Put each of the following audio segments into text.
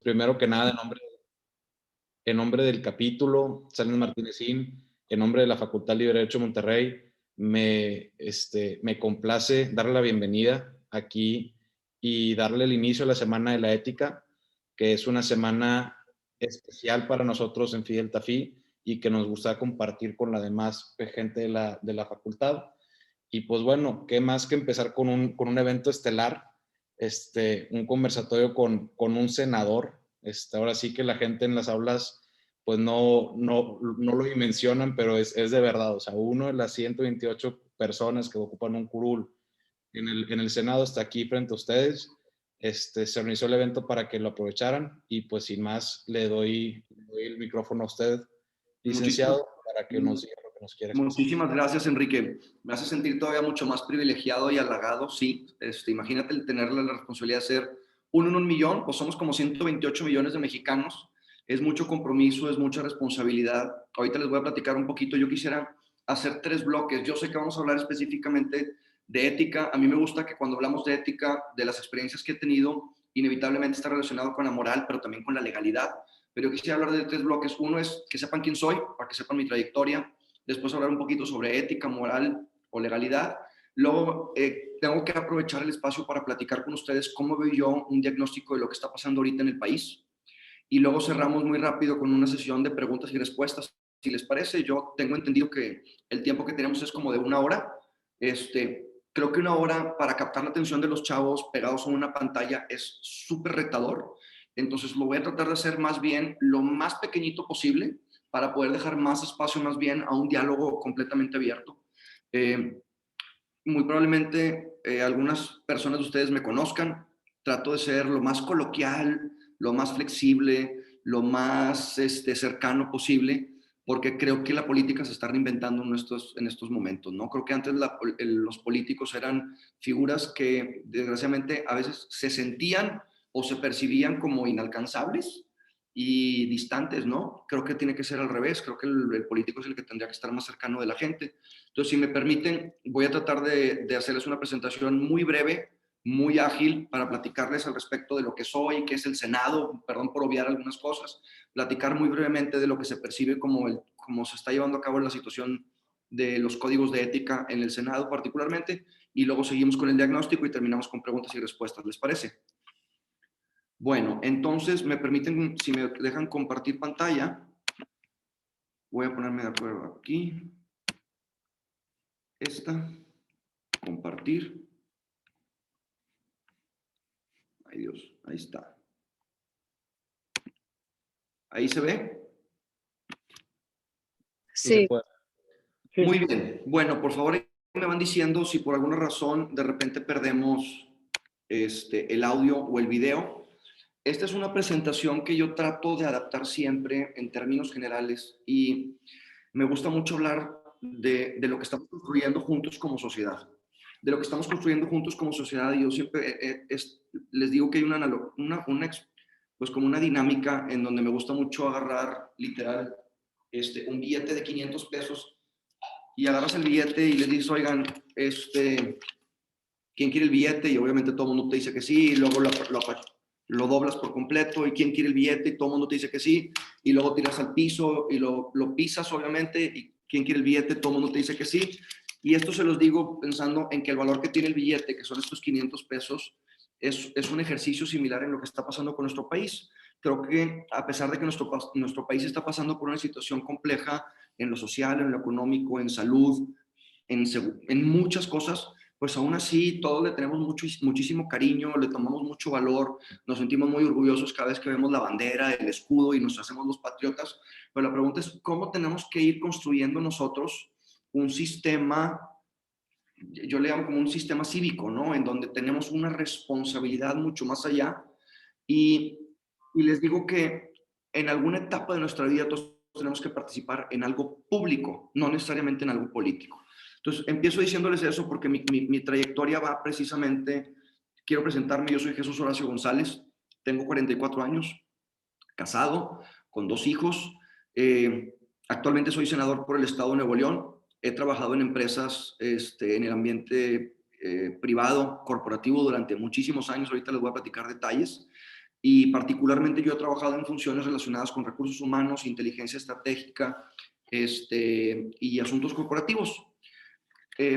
primero que nada, en nombre del capítulo Salinas Martínezín, en nombre de la Facultad Libre de Derecho de Monterrey, me complace darle la bienvenida aquí y darle el inicio a la Semana de la Ética, que es una semana especial para nosotros en Fidel Tafí y que nos gusta compartir con la demás gente de la facultad. Y pues bueno, qué más que empezar con un evento estelar, un conversatorio con un senador. Ahora sí que la gente en las aulas pues no lo dimensionan, pero es de verdad. O sea, uno de las 128 personas que ocupan un curul en el Senado está aquí frente a ustedes. Se organizó el evento para que lo aprovecharan y pues sin más le doy el micrófono a usted, Muchísimas, licenciado, para que nos diga lo que nos quiera expresar. muchísimas gracias, Enrique. Me hace sentir todavía mucho más privilegiado y halagado, sí. Imagínate el tener la responsabilidad de ser uno en un millón, pues somos como 128 millones de mexicanos. Es mucho compromiso, es mucha responsabilidad. Ahorita les voy a platicar un poquito. Yo quisiera hacer 3 bloques. Yo sé que vamos a hablar específicamente de ética. A mí me gusta que cuando hablamos de ética, de las experiencias que he tenido, inevitablemente está relacionado con la moral, pero también con la legalidad. Pero yo quisiera hablar de 3 bloques. Uno es que sepan quién soy, para que sepan mi trayectoria. Después hablar un poquito sobre ética, moral o legalidad. Luego tengo que aprovechar el espacio para platicar con ustedes cómo veo yo un diagnóstico de lo que está pasando ahorita en el país. Y luego cerramos muy rápido con una sesión de preguntas y respuestas. Si les parece, yo tengo entendido que el tiempo que tenemos es como de 1 hora. Creo que 1 hora para captar la atención de los chavos pegados a una pantalla es súper retador. Entonces lo voy a tratar de hacer más bien lo más pequeñito posible para poder dejar más espacio más bien a un diálogo completamente abierto. Muy probablemente algunas personas de ustedes me conozcan. Trato de ser lo más coloquial, lo más flexible, lo más cercano posible, porque creo que la política se está reinventando en estos momentos, ¿no? Creo que antes los políticos eran figuras que desgraciadamente a veces se sentían o se percibían como inalcanzables y distantes, ¿no? Creo que tiene que ser al revés. Creo que el político es el que tendría que estar más cercano de la gente. Entonces, si me permiten, voy a tratar de hacerles una presentación muy breve, muy ágil, para platicarles al respecto de lo que soy, qué es el Senado, perdón por obviar algunas cosas, platicar muy brevemente de lo que se percibe como se está llevando a cabo la situación de los códigos de ética en el Senado particularmente, y luego seguimos con el diagnóstico y terminamos con preguntas y respuestas. ¿Les parece? Bueno, entonces me permiten, si me dejan compartir pantalla, voy a ponerme de acuerdo aquí. Compartir. Ay Dios, ahí está. ¿Ahí se ve? Sí. Muy bien. Bueno, por favor, me van diciendo si por alguna razón de repente perdemos el audio o el video. Esta es una presentación que yo trato de adaptar siempre en términos generales y me gusta mucho hablar de lo que estamos construyendo juntos como sociedad. De lo que estamos construyendo juntos como sociedad, y yo siempre les digo que hay pues como una dinámica en donde me gusta mucho agarrar literal un billete de 500 pesos y agarras el billete y les dices, oigan, ¿quién quiere el billete? Y obviamente todo el mundo te dice que sí, y luego lo doblas por completo, y quién quiere el billete, y todo el mundo te dice que sí, y luego tiras al piso y lo pisas obviamente, y quién quiere el billete, todo el mundo te dice que sí. Y esto se los digo pensando en que el valor que tiene el billete, que son estos 500 pesos, es un ejercicio similar en lo que está pasando con nuestro país. Creo que a pesar de que nuestro país está pasando por una situación compleja en lo social, en lo económico, en salud, en muchas cosas, pues aún así todos le tenemos muchísimo cariño, le tomamos mucho valor, nos sentimos muy orgullosos cada vez que vemos la bandera, el escudo y nos hacemos los patriotas. Pero la pregunta es, ¿cómo tenemos que ir construyendo nosotros un sistema, yo le llamo como un sistema cívico, ¿no? En donde tenemos una responsabilidad mucho más allá. Y les digo que en alguna etapa de nuestra vida todos tenemos que participar en algo público, no necesariamente en algo político. Entonces, empiezo diciéndoles eso porque mi trayectoria va precisamente, quiero presentarme, yo soy Jesús Horacio González, tengo 44 años, casado, con 2 hijos, actualmente soy senador por el estado de Nuevo León, he trabajado en empresas en el ambiente privado, corporativo durante muchísimos años, ahorita les voy a platicar detalles. y particularmente yo he trabajado en funciones relacionadas con recursos humanos, inteligencia estratégica y asuntos corporativos.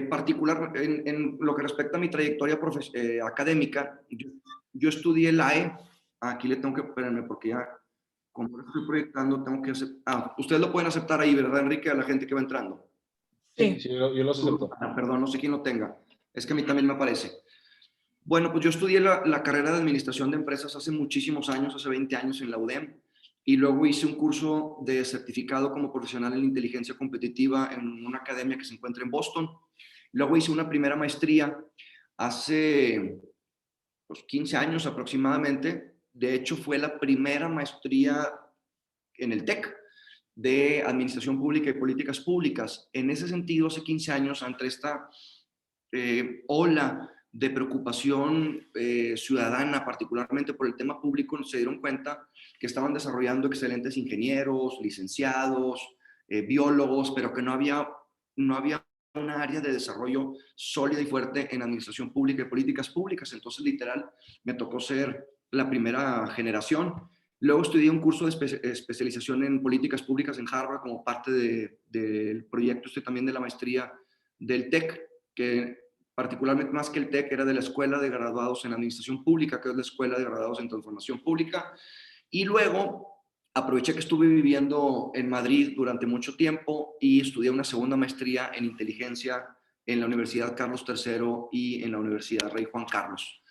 Particular en lo que respecta a mi trayectoria académica, yo estudié la E. Aquí le tengo que ponerme porque ya, como lo estoy proyectando, tengo que hacer. Ustedes lo pueden aceptar ahí, ¿verdad, Enrique? A la gente que va entrando. Sí, sí, yo los acepto. Perdón, no sé quién lo tenga. Es que a mí también me aparece. Bueno, pues yo estudié la carrera de administración de empresas hace muchísimos años, hace 20 años en la UDEM, y luego hice un curso de certificado como profesional en inteligencia competitiva en una academia que se encuentra en Boston. Luego hice una primera maestría hace 15 años aproximadamente. De hecho, fue la primera maestría en el TEC de Administración Pública y Políticas Públicas. En ese sentido, hace 15 años, ante esta ola de preocupación ciudadana, particularmente por el tema público, se dieron cuenta que estaban desarrollando excelentes ingenieros, licenciados, biólogos, pero que no había una área de desarrollo sólida y fuerte en administración pública y políticas públicas. Entonces, literal, me tocó ser la primera generación. Luego estudié un curso de especialización en políticas públicas en Harvard como parte del proyecto también de la maestría del TEC, que particularmente más que el TEC era de la Escuela de Graduados en Administración Pública, que es la Escuela de Graduados en Transformación Pública. Y luego aproveché que estuve viviendo en Madrid durante mucho tiempo y estudié una segunda maestría en inteligencia en la Universidad Carlos III y en la Universidad Rey Juan Carlos.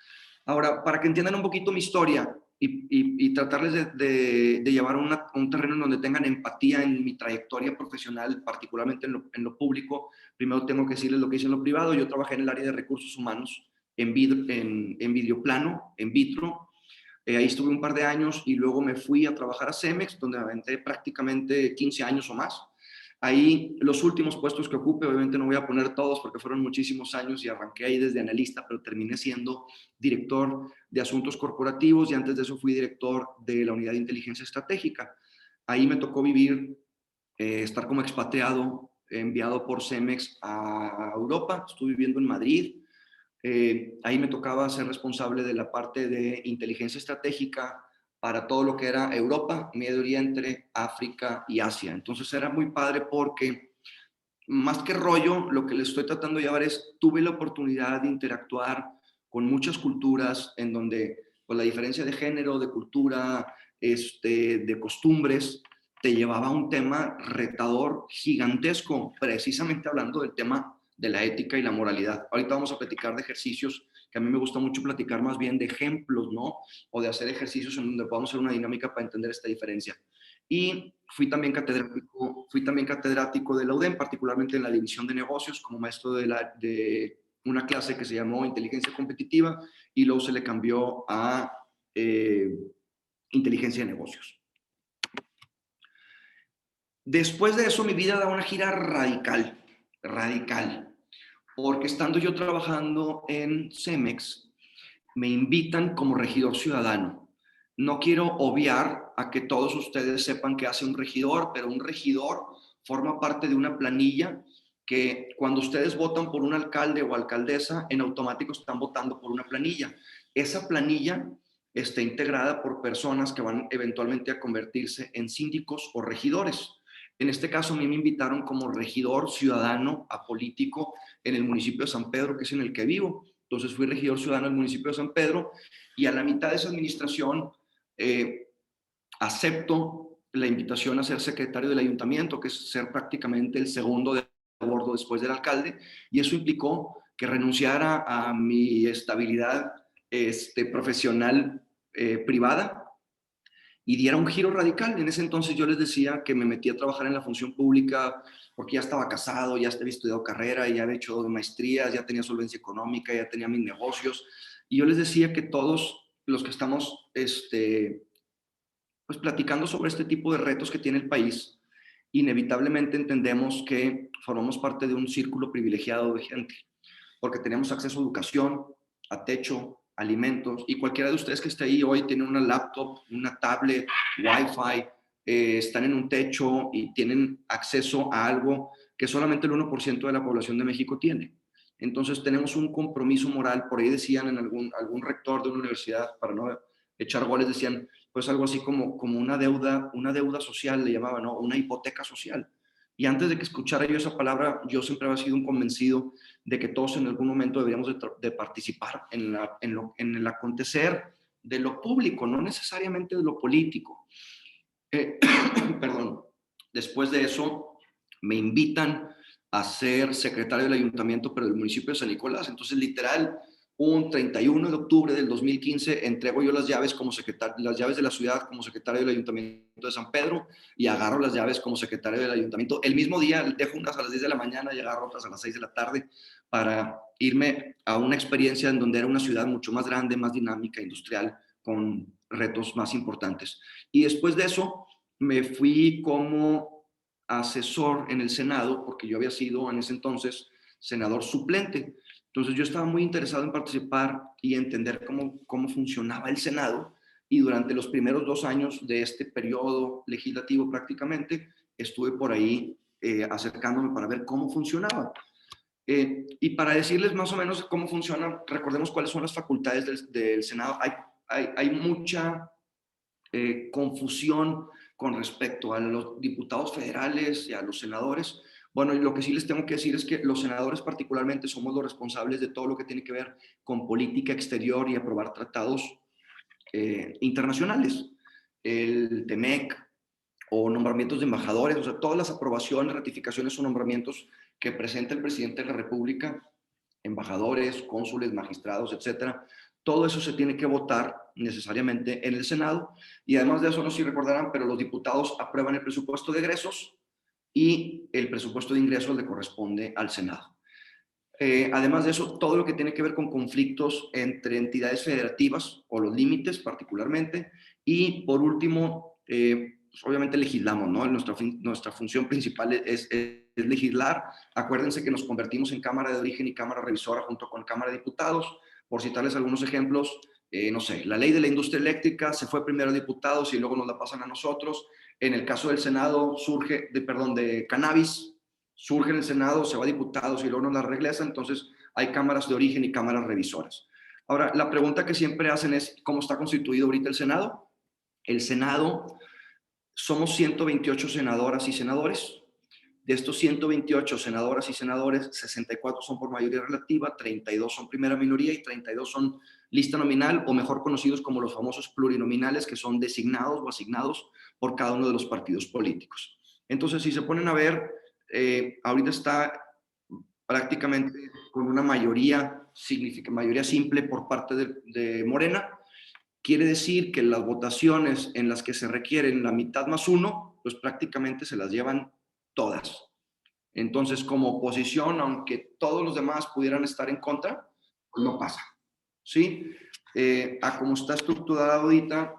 Ahora, para que entiendan un poquito mi historia y tratarles de llevar un terreno en donde tengan empatía en mi trayectoria profesional, particularmente en lo público, primero tengo que decirles lo que hice en lo privado. Yo trabajé en el área de recursos humanos, en videoplano, en vitro. Ahí estuve un par de años y luego me fui a trabajar a Cemex, donde me aventé prácticamente 15 años o más. Ahí los últimos puestos que ocupe, obviamente no voy a poner todos porque fueron muchísimos años y arranqué ahí desde analista, pero terminé siendo director de asuntos corporativos y antes de eso fui director de la unidad de inteligencia estratégica. Ahí me tocó vivir, estar como expatriado, enviado por Cemex a Europa. Estuve viviendo en Madrid. Ahí me tocaba ser responsable de la parte de inteligencia estratégica para todo lo que era Europa, Medio Oriente, África y Asia. Entonces era muy padre porque más que rollo, lo que les estoy tratando de llevar es, tuve la oportunidad de interactuar con muchas culturas en donde pues, la diferencia de género, de cultura, de costumbres, te llevaba a un tema retador gigantesco, precisamente hablando del tema de la ética y la moralidad. Ahorita vamos a platicar de ejercicios, que a mí me gusta mucho platicar más bien de ejemplos, ¿no? O de hacer ejercicios en donde podamos hacer una dinámica para entender esta diferencia. Y fui también catedrático de la UDEM, particularmente en la división de negocios, como maestro de una clase que se llamó Inteligencia Competitiva y luego se le cambió a Inteligencia de Negocios. Después de eso, mi vida da una gira radical, porque estando yo trabajando en Cemex, me invitan como regidor ciudadano. No quiero obviar a que todos ustedes sepan qué hace un regidor, pero un regidor forma parte de una planilla que cuando ustedes votan por un alcalde o alcaldesa, en automático están votando por una planilla. Esa planilla está integrada por personas que van eventualmente a convertirse en síndicos o regidores. En este caso, a mí me invitaron como regidor ciudadano apolítico en el municipio de San Pedro, que es en el que vivo. Entonces fui regidor ciudadano del municipio de San Pedro y a la mitad de esa administración acepto la invitación a ser secretario del ayuntamiento, que es ser prácticamente el segundo de bordo después del alcalde, y eso implicó que renunciara a mi estabilidad profesional privada y diera un giro radical. En ese entonces yo les decía que me metí a trabajar en la función pública porque ya estaba casado, ya había estudiado carrera, ya había hecho maestrías, ya tenía solvencia económica, ya tenía mis negocios. Y yo les decía que todos los que estamos pues platicando sobre este tipo de retos que tiene el país, inevitablemente entendemos que formamos parte de un círculo privilegiado de gente, porque tenemos acceso a educación, a techo, alimentos, y cualquiera de ustedes que esté ahí hoy tiene una laptop, una tablet, wifi, están en un techo y tienen acceso a algo que solamente el 1% de la población de México tiene. Entonces tenemos un compromiso moral, por ahí decían en algún rector de una universidad, para no echar goles decían, pues algo así como una deuda social, le llamaban, ¿no? Una hipoteca social. Y antes de que escuchara yo esa palabra, yo siempre había sido un convencido de que todos en algún momento deberíamos de participar en el acontecer de lo público, no necesariamente de lo político. Perdón. Después de eso, me invitan a ser secretario del ayuntamiento, pero del municipio de San Nicolás. Entonces, literal, un 31 de octubre del 2015 entrego yo las llaves como secretario, las llaves de la ciudad como secretario del ayuntamiento de San Pedro, y agarro las llaves como secretario del ayuntamiento. El mismo día dejo unas a las 10 de la mañana y agarro otras a las 6 de la tarde para irme a una experiencia en donde era una ciudad mucho más grande, más dinámica, industrial, con retos más importantes. Y después de eso me fui como asesor en el Senado, porque yo había sido en ese entonces senador suplente. Entonces yo estaba muy interesado en participar y entender cómo funcionaba el Senado, y durante los primeros 2 años de este periodo legislativo prácticamente estuve por ahí acercándome para ver cómo funcionaba. Y para decirles más o menos cómo funciona, recordemos cuáles son las facultades del Senado. Hay mucha confusión con respecto a los diputados federales y a los senadores. Bueno, y lo que sí les tengo que decir es que los senadores particularmente somos los responsables de todo lo que tiene que ver con política exterior y aprobar tratados internacionales. El TEMEC o nombramientos de embajadores, o sea, todas las aprobaciones, ratificaciones o nombramientos que presenta el presidente de la República, embajadores, cónsules, magistrados, etcétera. Todo eso se tiene que votar necesariamente en el Senado, y además de eso, no sé si recordarán, pero los diputados aprueban el presupuesto de egresos y el presupuesto de ingresos le corresponde al Senado. Además de eso, todo lo que tiene que ver con conflictos entre entidades federativas o los límites particularmente, y por último, pues obviamente legislamos, ¿no? Nuestra función principal es legislar. Acuérdense que nos convertimos en Cámara de Origen y Cámara Revisora junto con Cámara de Diputados. Por citarles algunos ejemplos, no sé, la ley de la industria eléctrica se fue primero a diputados y luego nos la pasan a nosotros. En el caso del Senado de cannabis, surge en el Senado, se va a diputados y luego nos la regresa. Entonces hay cámaras de origen y cámaras revisoras. Ahora, la pregunta que siempre hacen es, ¿cómo está constituido ahorita el Senado? El Senado, somos 128 senadoras y senadores. De estos 128 senadoras y senadores, 64 son por mayoría relativa, 32 son primera minoría y 32 son lista nominal, o mejor conocidos como los famosos plurinominales, que son designados o asignados por cada uno de los partidos políticos. Entonces, si se ponen a ver, ahorita está prácticamente con una mayoría simple por parte de Morena. Quiere decir que las votaciones en las que se requieren la mitad más uno, pues prácticamente se las llevan todas. Entonces, como oposición, aunque todos los demás pudieran estar en contra, pues no pasa, ¿sí? A como está estructurada ahorita,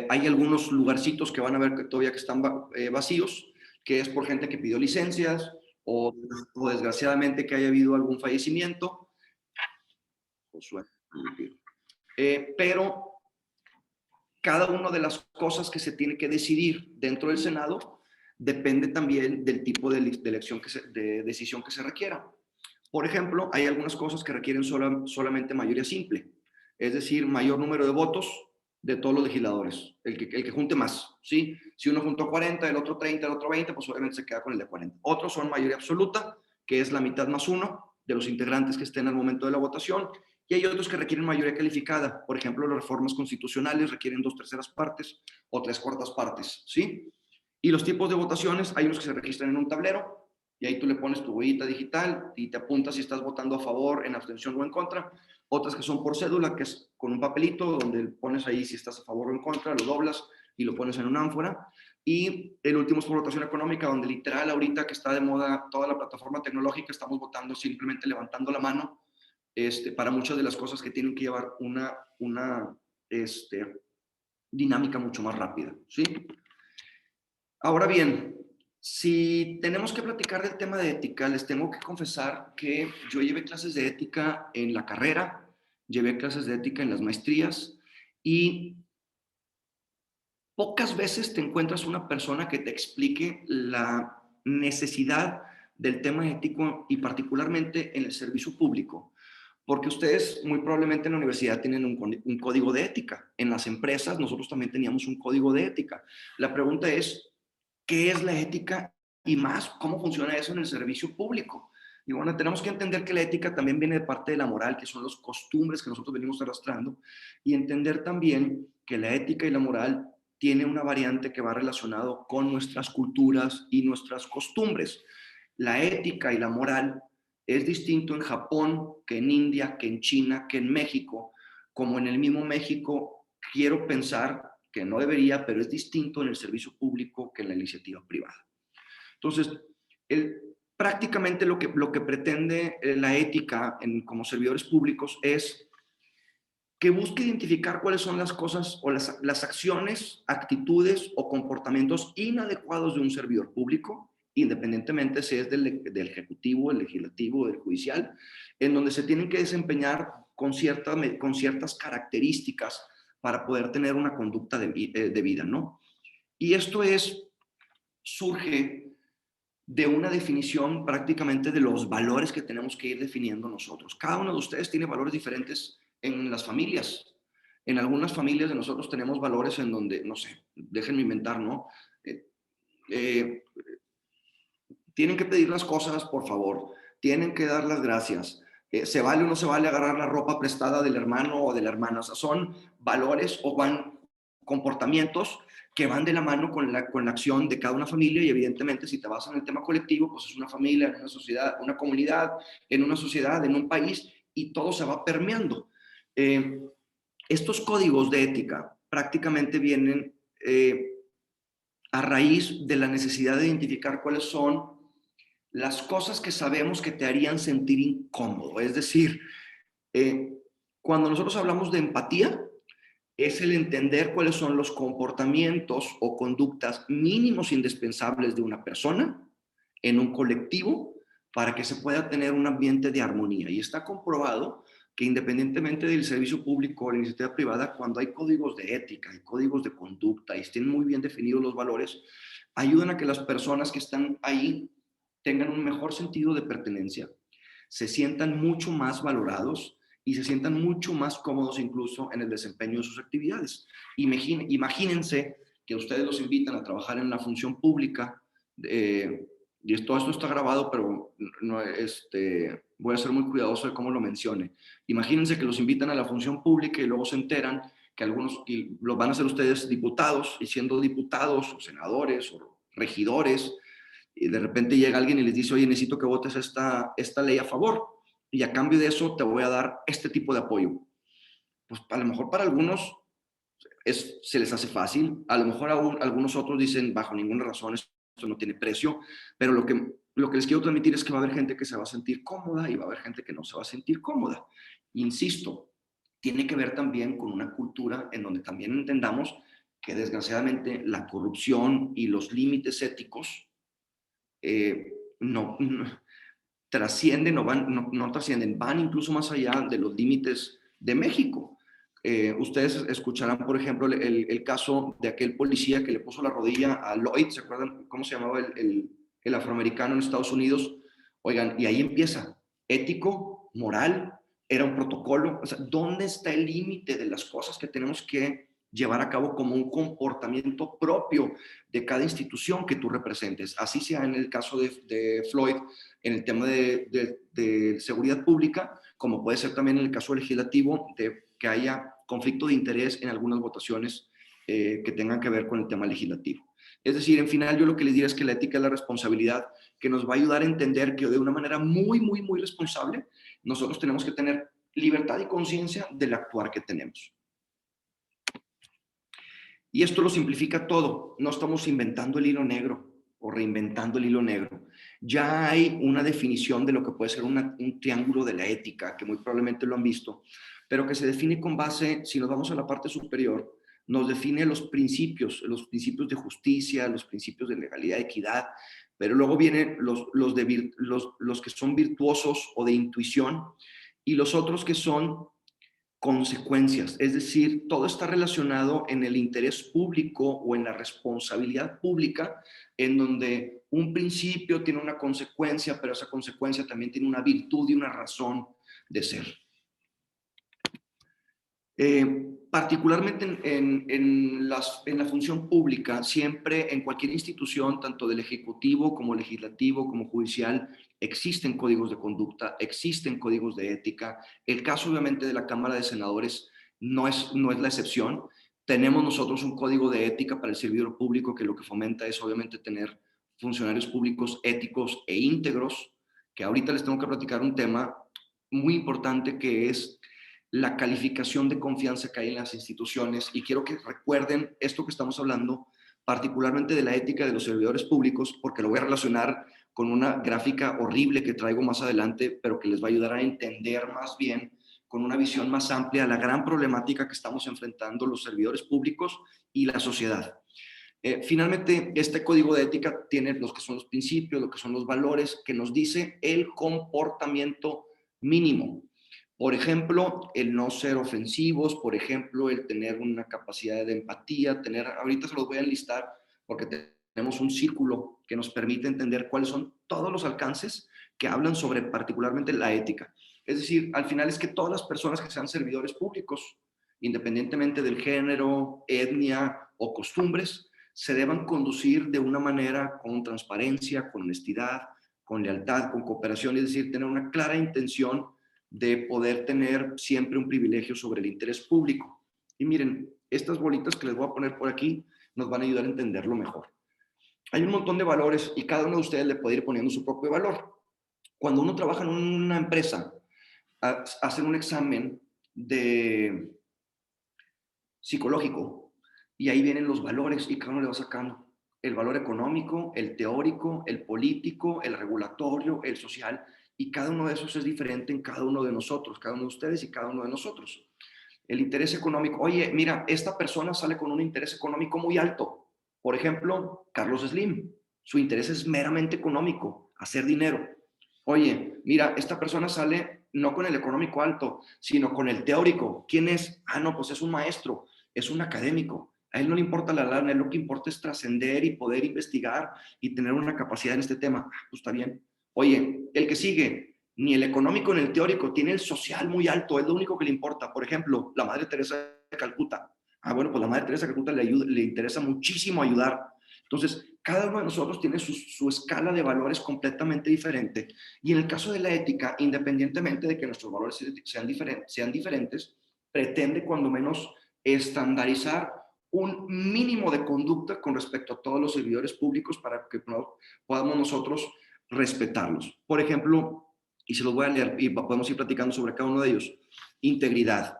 hay algunos lugarcitos que van a ver que todavía que están vacíos, que es por gente que pidió licencias o desgraciadamente que haya habido algún fallecimiento. Pero cada una de las cosas que se tiene que decidir dentro del Senado depende también del tipo de elección de decisión que se requiera. Por ejemplo, hay algunas cosas que requieren solamente mayoría simple, es decir, mayor número de votos de todos los legisladores, el que junte más, ¿sí? Si uno juntó 40, el otro 30, el otro 20, pues obviamente se queda con el de 40. Otros son mayoría absoluta, que es la mitad más uno de los integrantes que estén al momento de la votación, y hay otros que requieren mayoría calificada. Por ejemplo, las reformas constitucionales requieren 2/3 partes o 3/4 partes, ¿sí? Y los tipos de votaciones, hay unos que se registran en un tablero, y ahí tú le pones tu huellita digital y te apuntas si estás votando a favor, en abstención o en contra. Otras que son por cédula, que es con un papelito donde pones ahí si estás a favor o en contra, lo doblas y lo pones en una ánfora. Y el último es por votación económica, donde literal ahorita que está de moda toda la plataforma tecnológica, estamos votando simplemente levantando la mano para muchas de las cosas que tienen que llevar una dinámica mucho más rápida, ¿sí? Ahora bien, si tenemos que platicar del tema de ética, les tengo que confesar que yo llevé clases de ética en la carrera, llevé clases de ética en las maestrías, y pocas veces te encuentras una persona que te explique la necesidad del tema ético, y particularmente en el servicio público, Porque ustedes muy probablemente en la universidad tienen un código de ética. En las empresas nosotros también teníamos un código de ética. La pregunta es, ¿qué es la ética? Y más, ¿cómo funciona eso en el servicio público? Y bueno, tenemos que entender que la ética también viene de parte de la moral, que son las costumbres que nosotros venimos arrastrando, y entender también que la ética y la moral tiene una variante que va relacionado con nuestras culturas y nuestras costumbres. La ética y la moral es distinto en Japón que en India, que en China, que en México. Como en el mismo México, quiero pensar que no debería, pero es distinto en el servicio público que en la iniciativa privada. Entonces, prácticamente lo que pretende la ética como servidores públicos es que busque identificar cuáles son las cosas o las acciones, actitudes o comportamientos inadecuados de un servidor público, independientemente si es del ejecutivo, el legislativo o del judicial, en donde se tienen que desempeñar con ciertas características para poder tener una conducta de vida, ¿no? Y esto surge de una definición prácticamente de los valores que tenemos que ir definiendo nosotros. Cada uno de ustedes tiene valores diferentes en las familias. En algunas familias de nosotros tenemos valores en donde, no sé, déjenme inventar, ¿no? Eh, eh, Tienen que pedir las cosas, por favor. Tienen que dar las gracias. ¿Se vale o no se vale agarrar la ropa prestada del hermano o de la hermana? O sea, son valores o comportamientos que van de la mano con la acción de cada una familia, y evidentemente si te vas en el tema colectivo, pues es una familia, en una sociedad, una comunidad, en una sociedad, en un país, y todo se va permeando. Eh, Estos códigos de ética prácticamente vienen a raíz de la necesidad de identificar cuáles son las cosas que sabemos que te harían sentir incómodo. Es decir, eh, cuando nosotros hablamos de empatía, es el entender cuáles son los comportamientos o conductas mínimos indispensables de una persona en un colectivo para que se pueda tener un ambiente de armonía. Y está comprobado que independientemente del servicio público o la iniciativa privada, cuando hay códigos de ética y códigos de conducta y estén muy bien definidos los valores, ayudan a que las personas que están ahí tengan un mejor sentido de pertenencia, se sientan mucho más valorados y se sientan mucho más cómodos incluso en el desempeño de sus actividades. Imagínense que ustedes los invitan a trabajar en la función pública, y todo esto está grabado, pero no, voy a ser muy cuidadoso de cómo lo mencione. Imagínense que los invitan a la función pública y luego se enteran que algunos los van a hacer ustedes diputados, y siendo diputados o senadores o regidores, y de repente llega alguien y les dice, oye, necesito que votes esta ley a favor, y a cambio de eso te voy a dar este tipo de apoyo. Pues a lo mejor para algunos se les hace fácil, a lo mejor algunos otros dicen, bajo ninguna razón, esto no tiene precio, pero lo que les quiero transmitir es que va a haber gente que se va a sentir cómoda y va a haber gente que no se va a sentir cómoda. Insisto, tiene que ver también con una cultura en donde también entendamos que desgraciadamente la corrupción y los límites éticos no trascienden no trascienden, van incluso más allá de los límites de México. Ustedes escucharán, por ejemplo, el caso de aquel policía que le puso la rodilla a Lloyd. ¿Se acuerdan cómo se llamaba el afroamericano en Estados Unidos? Oigan, y ahí empieza, ético, moral, era un protocolo. O sea, ¿dónde está el límite de las cosas que tenemos que llevar a cabo como un comportamiento propio de cada institución que tú representes? Así sea en el caso de Floyd, en el tema de seguridad pública, como puede ser también en el caso legislativo, de que haya conflicto de interés en algunas votaciones que tengan que ver con el tema legislativo. Es decir, en final, yo lo que les diría es que la ética es la responsabilidad que nos va a ayudar a entender que de una manera muy, muy, muy responsable, nosotros tenemos que tener libertad y conciencia del actuar que tenemos. Y esto lo simplifica todo. No estamos inventando el hilo negro o reinventando el hilo negro. Ya hay una definición de lo que puede ser un triángulo de la ética, que muy probablemente lo han visto, pero que se define con base, si nos vamos a la parte superior, nos define los principios de justicia, los principios de legalidad, equidad, pero luego vienen los que son virtuosos o de intuición, y los otros que son consecuencias. Es decir, todo está relacionado en el interés público o en la responsabilidad pública, en donde un principio tiene una consecuencia, pero esa consecuencia también tiene una virtud y una razón de ser. Particularmente en la función pública, siempre en cualquier institución, tanto del Ejecutivo como legislativo, como judicial, existen códigos de conducta, existen códigos de ética. El caso, obviamente, de la Cámara de Senadores no es la excepción. Tenemos nosotros un código de ética para el servidor público que lo que fomenta es, obviamente, tener funcionarios públicos éticos e íntegros, que ahorita les tengo que platicar un tema muy importante que es la calificación de confianza que hay en las instituciones, y quiero que recuerden esto que estamos hablando, particularmente de la ética de los servidores públicos, porque lo voy a relacionar con una gráfica horrible que traigo más adelante, pero que les va a ayudar a entender más bien, con una visión más amplia, la gran problemática que estamos enfrentando los servidores públicos y la sociedad. Finalmente, este código de ética tiene los que son los principios, lo que son los valores, que nos dice el comportamiento mínimo. Por ejemplo, el no ser ofensivos, por ejemplo, el tener una capacidad de empatía, ahorita se los voy a enlistar porque tenemos un círculo que nos permite entender cuáles son todos los alcances que hablan sobre particularmente la ética. Es decir, al final es que todas las personas que sean servidores públicos, independientemente del género, etnia o costumbres, se deban conducir de una manera con transparencia, con honestidad, con lealtad, con cooperación, es decir, tener una clara intención de poder tener siempre un privilegio sobre el interés público. Y miren, estas bolitas que les voy a poner por aquí nos van a ayudar a entenderlo mejor. Hay un montón de valores y cada uno de ustedes le puede ir poniendo su propio valor. Cuando uno trabaja en una empresa, hacen un examen de psicológico y ahí vienen los valores y cada uno le va sacando el valor económico, el teórico, el político, el regulatorio, el social, y cada uno de esos es diferente en cada uno de nosotros, cada uno de ustedes y cada uno de nosotros. El interés económico, oye, mira, esta persona sale con un interés económico muy alto. Por ejemplo, Carlos Slim, su interés es meramente económico, hacer dinero. Oye, mira, esta persona sale no con el económico alto, sino con el teórico. ¿Quién es? Ah, no, pues es un maestro, es un académico. A él no le importa la lana, a él lo que importa es trascender y poder investigar y tener una capacidad en este tema. Ah, pues está bien. Oye, el que sigue, ni el económico ni el teórico, tiene el social muy alto, es lo único que le importa. Por ejemplo, la Madre Teresa de Calcuta. Ah, bueno, pues la Madre Teresa de Calcuta le interesa muchísimo ayudar. Entonces, cada uno de nosotros tiene su escala de valores completamente diferente. Y en el caso de la ética, independientemente de que nuestros valores sean diferentes, pretende cuando menos estandarizar un mínimo de conducta con respecto a todos los servidores públicos para que podamos nosotros respetarlos. Por ejemplo, y se los voy a leer y podemos ir platicando sobre cada uno de ellos. Integridad,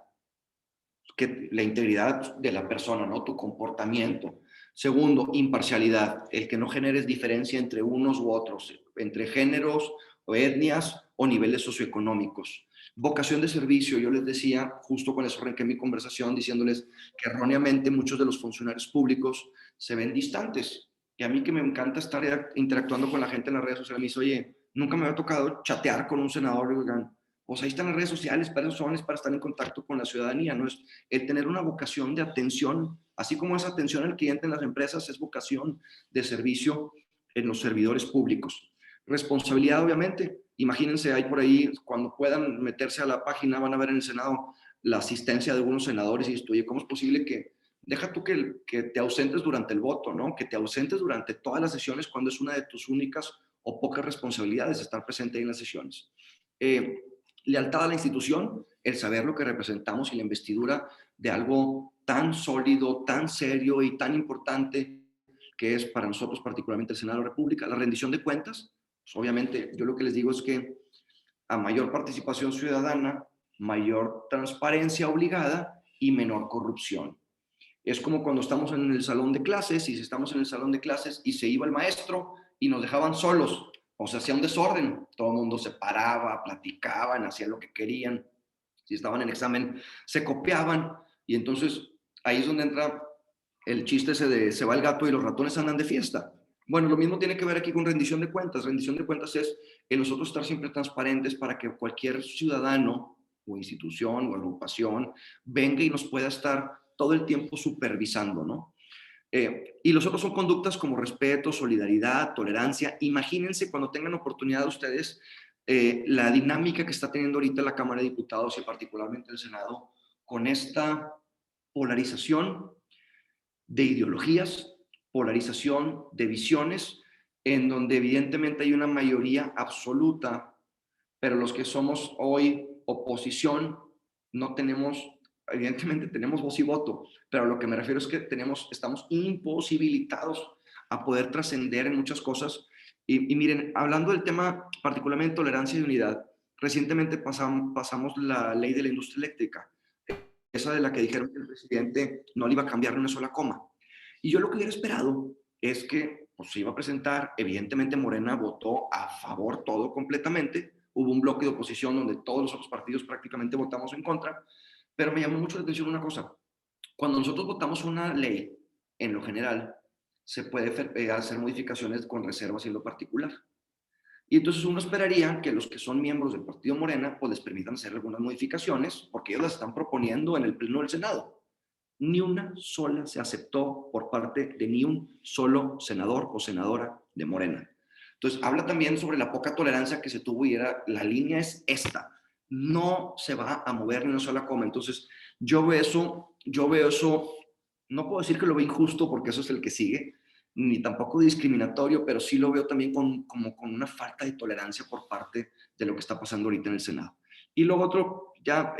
que la integridad de la persona, ¿no? Tu comportamiento. Segundo, imparcialidad, el que no generes diferencia entre unos u otros, entre géneros o etnias o niveles socioeconómicos. Vocación de servicio, yo les decía, justo con eso arranqué mi conversación diciéndoles que erróneamente muchos de los funcionarios públicos se ven distantes. Y a mí que me encanta estar interactuando con la gente en las redes sociales, me dice, oye, nunca me había tocado chatear con un senador, oigan, pues ahí están las redes sociales, para eso son, es para estar en contacto con la ciudadanía, no es el tener una vocación de atención, así como es atención al cliente en las empresas, es vocación de servicio en los servidores públicos. Responsabilidad, obviamente. Imagínense, hay por ahí, cuando puedan meterse a la página, van a ver en el Senado la asistencia de algunos senadores y esto, oye, ¿cómo es posible que, deja tú que te ausentes durante el voto, ¿no? Que te ausentes durante todas las sesiones cuando es una de tus únicas o pocas responsabilidades estar presente ahí en las sesiones. Lealtad a la institución, el saber lo que representamos y la investidura de algo tan sólido, tan serio y tan importante que es para nosotros, particularmente el Senado de la República. La rendición de cuentas, pues obviamente yo lo que les digo es que a mayor participación ciudadana, mayor transparencia obligada y menor corrupción. Es como cuando estamos en el salón de clases, y si estamos en el salón de clases y se iba el maestro y nos dejaban solos, o se hacía un desorden, todo el mundo se paraba, platicaban, hacían lo que querían, si estaban en examen, se copiaban, y entonces ahí es donde entra el chiste ese de se va el gato y los ratones andan de fiesta. Bueno, lo mismo tiene que ver aquí con rendición de cuentas. Rendición de cuentas es el nosotros estar siempre transparentes para que cualquier ciudadano o institución o agrupación venga y nos pueda estar todo el tiempo supervisando, ¿no? Y los otros son conductas como respeto, solidaridad, tolerancia. Imagínense cuando tengan oportunidad ustedes la dinámica que está teniendo ahorita la Cámara de Diputados y particularmente el Senado con esta polarización de ideologías, polarización de visiones, en donde evidentemente hay una mayoría absoluta, pero los que somos hoy oposición no tenemos, evidentemente tenemos voz y voto, pero a lo que me refiero es que estamos imposibilitados a poder trascender en muchas cosas. Y miren, hablando del tema particularmente tolerancia y unidad, recientemente pasamos la ley de la industria eléctrica, esa de la que dijeron que el presidente no le iba a cambiar ni una sola coma. Y yo lo que hubiera esperado es que pues, se iba a presentar, evidentemente Morena votó a favor todo completamente, hubo un bloque de oposición donde todos los otros partidos prácticamente votamos en contra, pero me llamó mucho la atención una cosa, cuando nosotros votamos una ley, en lo general, se puede hacer modificaciones con reservas en lo particular. Y entonces uno esperaría que los que son miembros del Partido Morena pues les permitan hacer algunas modificaciones porque ellos las están proponiendo en el Pleno del Senado. Ni una sola se aceptó por parte de ni un solo senador o senadora de Morena. Entonces habla también sobre la poca tolerancia que se tuvo y la línea es esta. No se va a mover ni una sola coma. Entonces yo veo eso, no puedo decir que lo veo injusto porque eso es el que sigue, ni tampoco discriminatorio, pero sí lo veo también como con una falta de tolerancia por parte de lo que está pasando ahorita en el Senado. Y luego otro, ya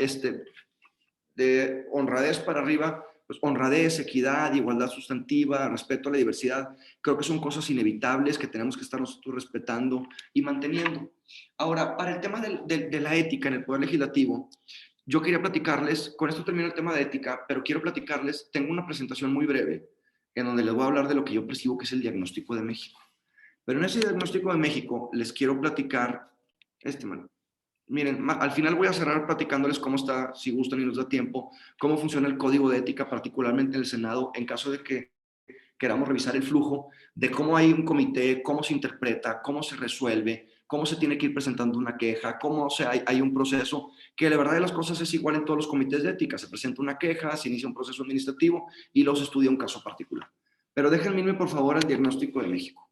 de honradez para arriba, pues honradez, equidad, igualdad sustantiva, respeto a la diversidad, creo que son cosas inevitables que tenemos que estar nosotros respetando y manteniendo. Ahora, para el tema de la ética en el Poder Legislativo, yo quería platicarles, con esto termino el tema de ética, pero quiero platicarles, tengo una presentación muy breve en donde les voy a hablar de lo que yo percibo que es el diagnóstico de México. Pero en ese diagnóstico de México les quiero platicar, man, miren, al final voy a cerrar platicándoles cómo está, si gustan y nos da tiempo, cómo funciona el código de ética, particularmente en el Senado, en caso de que queramos revisar el flujo de cómo hay un comité, cómo se interpreta, cómo se resuelve, cómo se tiene que ir presentando una queja, cómo hay un proceso, que la verdad de las cosas es igual en todos los comités de ética. Se presenta una queja, se inicia un proceso administrativo y luego se estudia un caso particular. Pero déjenme irme, por favor, al diagnóstico de México.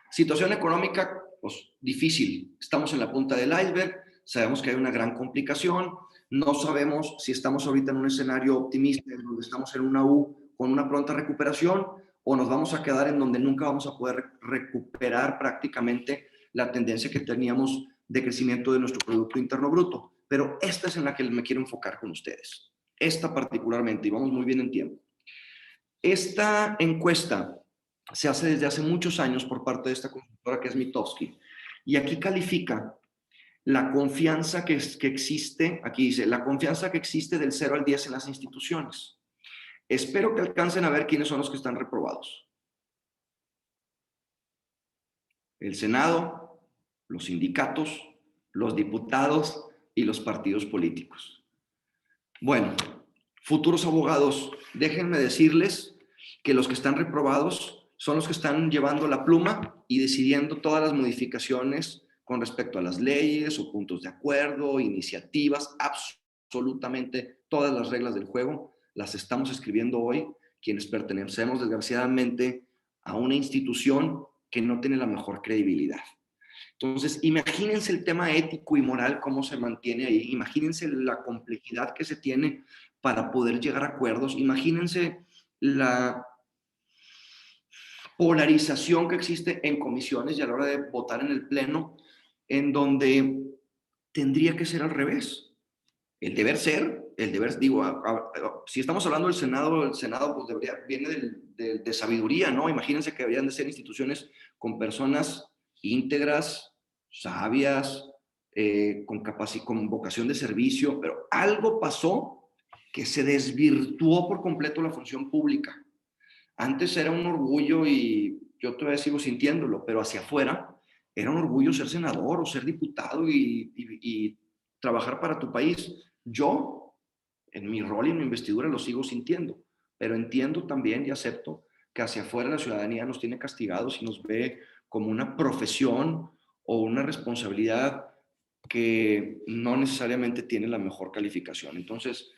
Situación económica, pues difícil. Estamos en la punta del iceberg, sabemos que hay una gran complicación, no sabemos si estamos ahorita en un escenario optimista, en donde estamos en una U con una pronta recuperación, o nos vamos a quedar en donde nunca vamos a poder recuperar prácticamente la tendencia que teníamos de crecimiento de nuestro Producto Interno Bruto. Pero esta es en la que me quiero enfocar con ustedes. Esta particularmente, y vamos muy bien en tiempo. Esta encuesta se hace desde hace muchos años por parte de esta consultora que es Mitofsky, y aquí califica la confianza que existe, aquí dice, la confianza que existe del 0 al 10 en las instituciones. Espero que alcancen a ver quiénes son los que están reprobados. El Senado, los sindicatos, los diputados y los partidos políticos. Bueno, futuros abogados, déjenme decirles que los que están reprobados son los que están llevando la pluma y decidiendo todas las modificaciones con respecto a las leyes o puntos de acuerdo, iniciativas, absolutamente todas las reglas del juego las estamos escribiendo hoy, quienes pertenecemos desgraciadamente a una institución que no tiene la mejor credibilidad. Entonces, imagínense el tema ético y moral, cómo se mantiene ahí, imagínense la complejidad que se tiene para poder llegar a acuerdos, imagínense la polarización que existe en comisiones y a la hora de votar en el Pleno, en donde tendría que ser al revés. El deber ser, digo, si estamos hablando del Senado, el Senado pues viene de sabiduría, ¿no? Imagínense que deberían de ser instituciones con personas íntegras, sabias, con vocación de servicio, pero algo pasó que se desvirtuó por completo la función pública. Antes era un orgullo y yo todavía sigo sintiéndolo, pero hacia afuera era un orgullo ser senador o ser diputado y trabajar para tu país. Yo, en mi rol y en mi investidura, lo sigo sintiendo, pero entiendo también y acepto que hacia afuera la ciudadanía nos tiene castigados y nos ve como una profesión o una responsabilidad que no necesariamente tiene la mejor calificación. Entonces,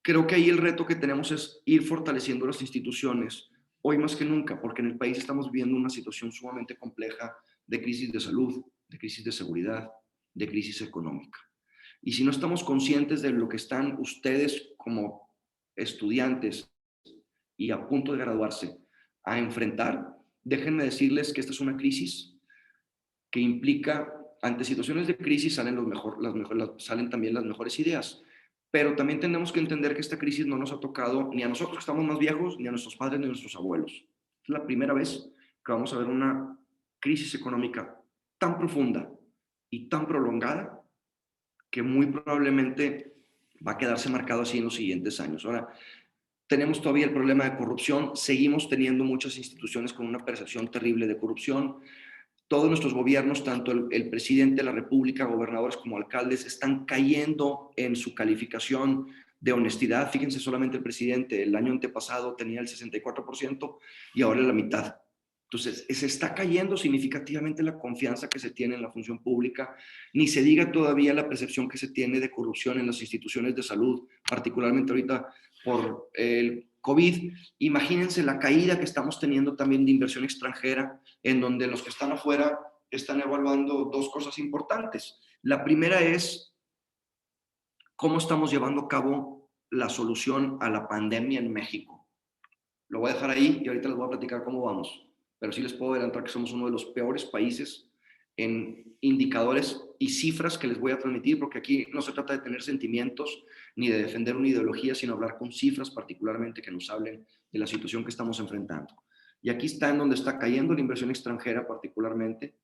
creo que ahí el reto que tenemos es ir fortaleciendo las instituciones, hoy más que nunca, porque en el país estamos viviendo una situación sumamente compleja de crisis de salud, de crisis de seguridad, de crisis económica. Y si no estamos conscientes de lo que están ustedes como estudiantes y a punto de graduarse a enfrentar, déjenme decirles que esta es una crisis que implica, ante situaciones de crisis salen, salen también las mejores ideas. Pero también tenemos que entender que esta crisis no nos ha tocado ni a nosotros que estamos más viejos, ni a nuestros padres, ni a nuestros abuelos. Es la primera vez que vamos a ver una crisis económica tan profunda y tan prolongada que muy probablemente va a quedarse marcado así en los siguientes años. Ahora, tenemos todavía el problema de corrupción, seguimos teniendo muchas instituciones con una percepción terrible de corrupción. Todos nuestros gobiernos, tanto el presidente de la República, gobernadores como alcaldes, están cayendo en su calificación de honestidad. Fíjense, solamente el presidente el año antepasado tenía el 64% y ahora la mitad. Entonces, se está cayendo significativamente la confianza que se tiene en la función pública, ni se diga todavía la percepción que se tiene de corrupción en las instituciones de salud, particularmente ahorita por el COVID. Imagínense la caída que estamos teniendo también de inversión extranjera, en donde los que están afuera están evaluando dos cosas importantes. La primera es cómo estamos llevando a cabo la solución a la pandemia en México. Lo voy a dejar ahí y ahorita les voy a platicar cómo vamos. Pero sí les puedo adelantar que somos uno de los peores países en indicadores y cifras que les voy a transmitir, porque aquí no se trata de tener sentimientos ni de defender una ideología, sino hablar con cifras particularmente que nos hablen de la situación que estamos enfrentando. Y aquí está en donde está cayendo la inversión extranjera particularmente.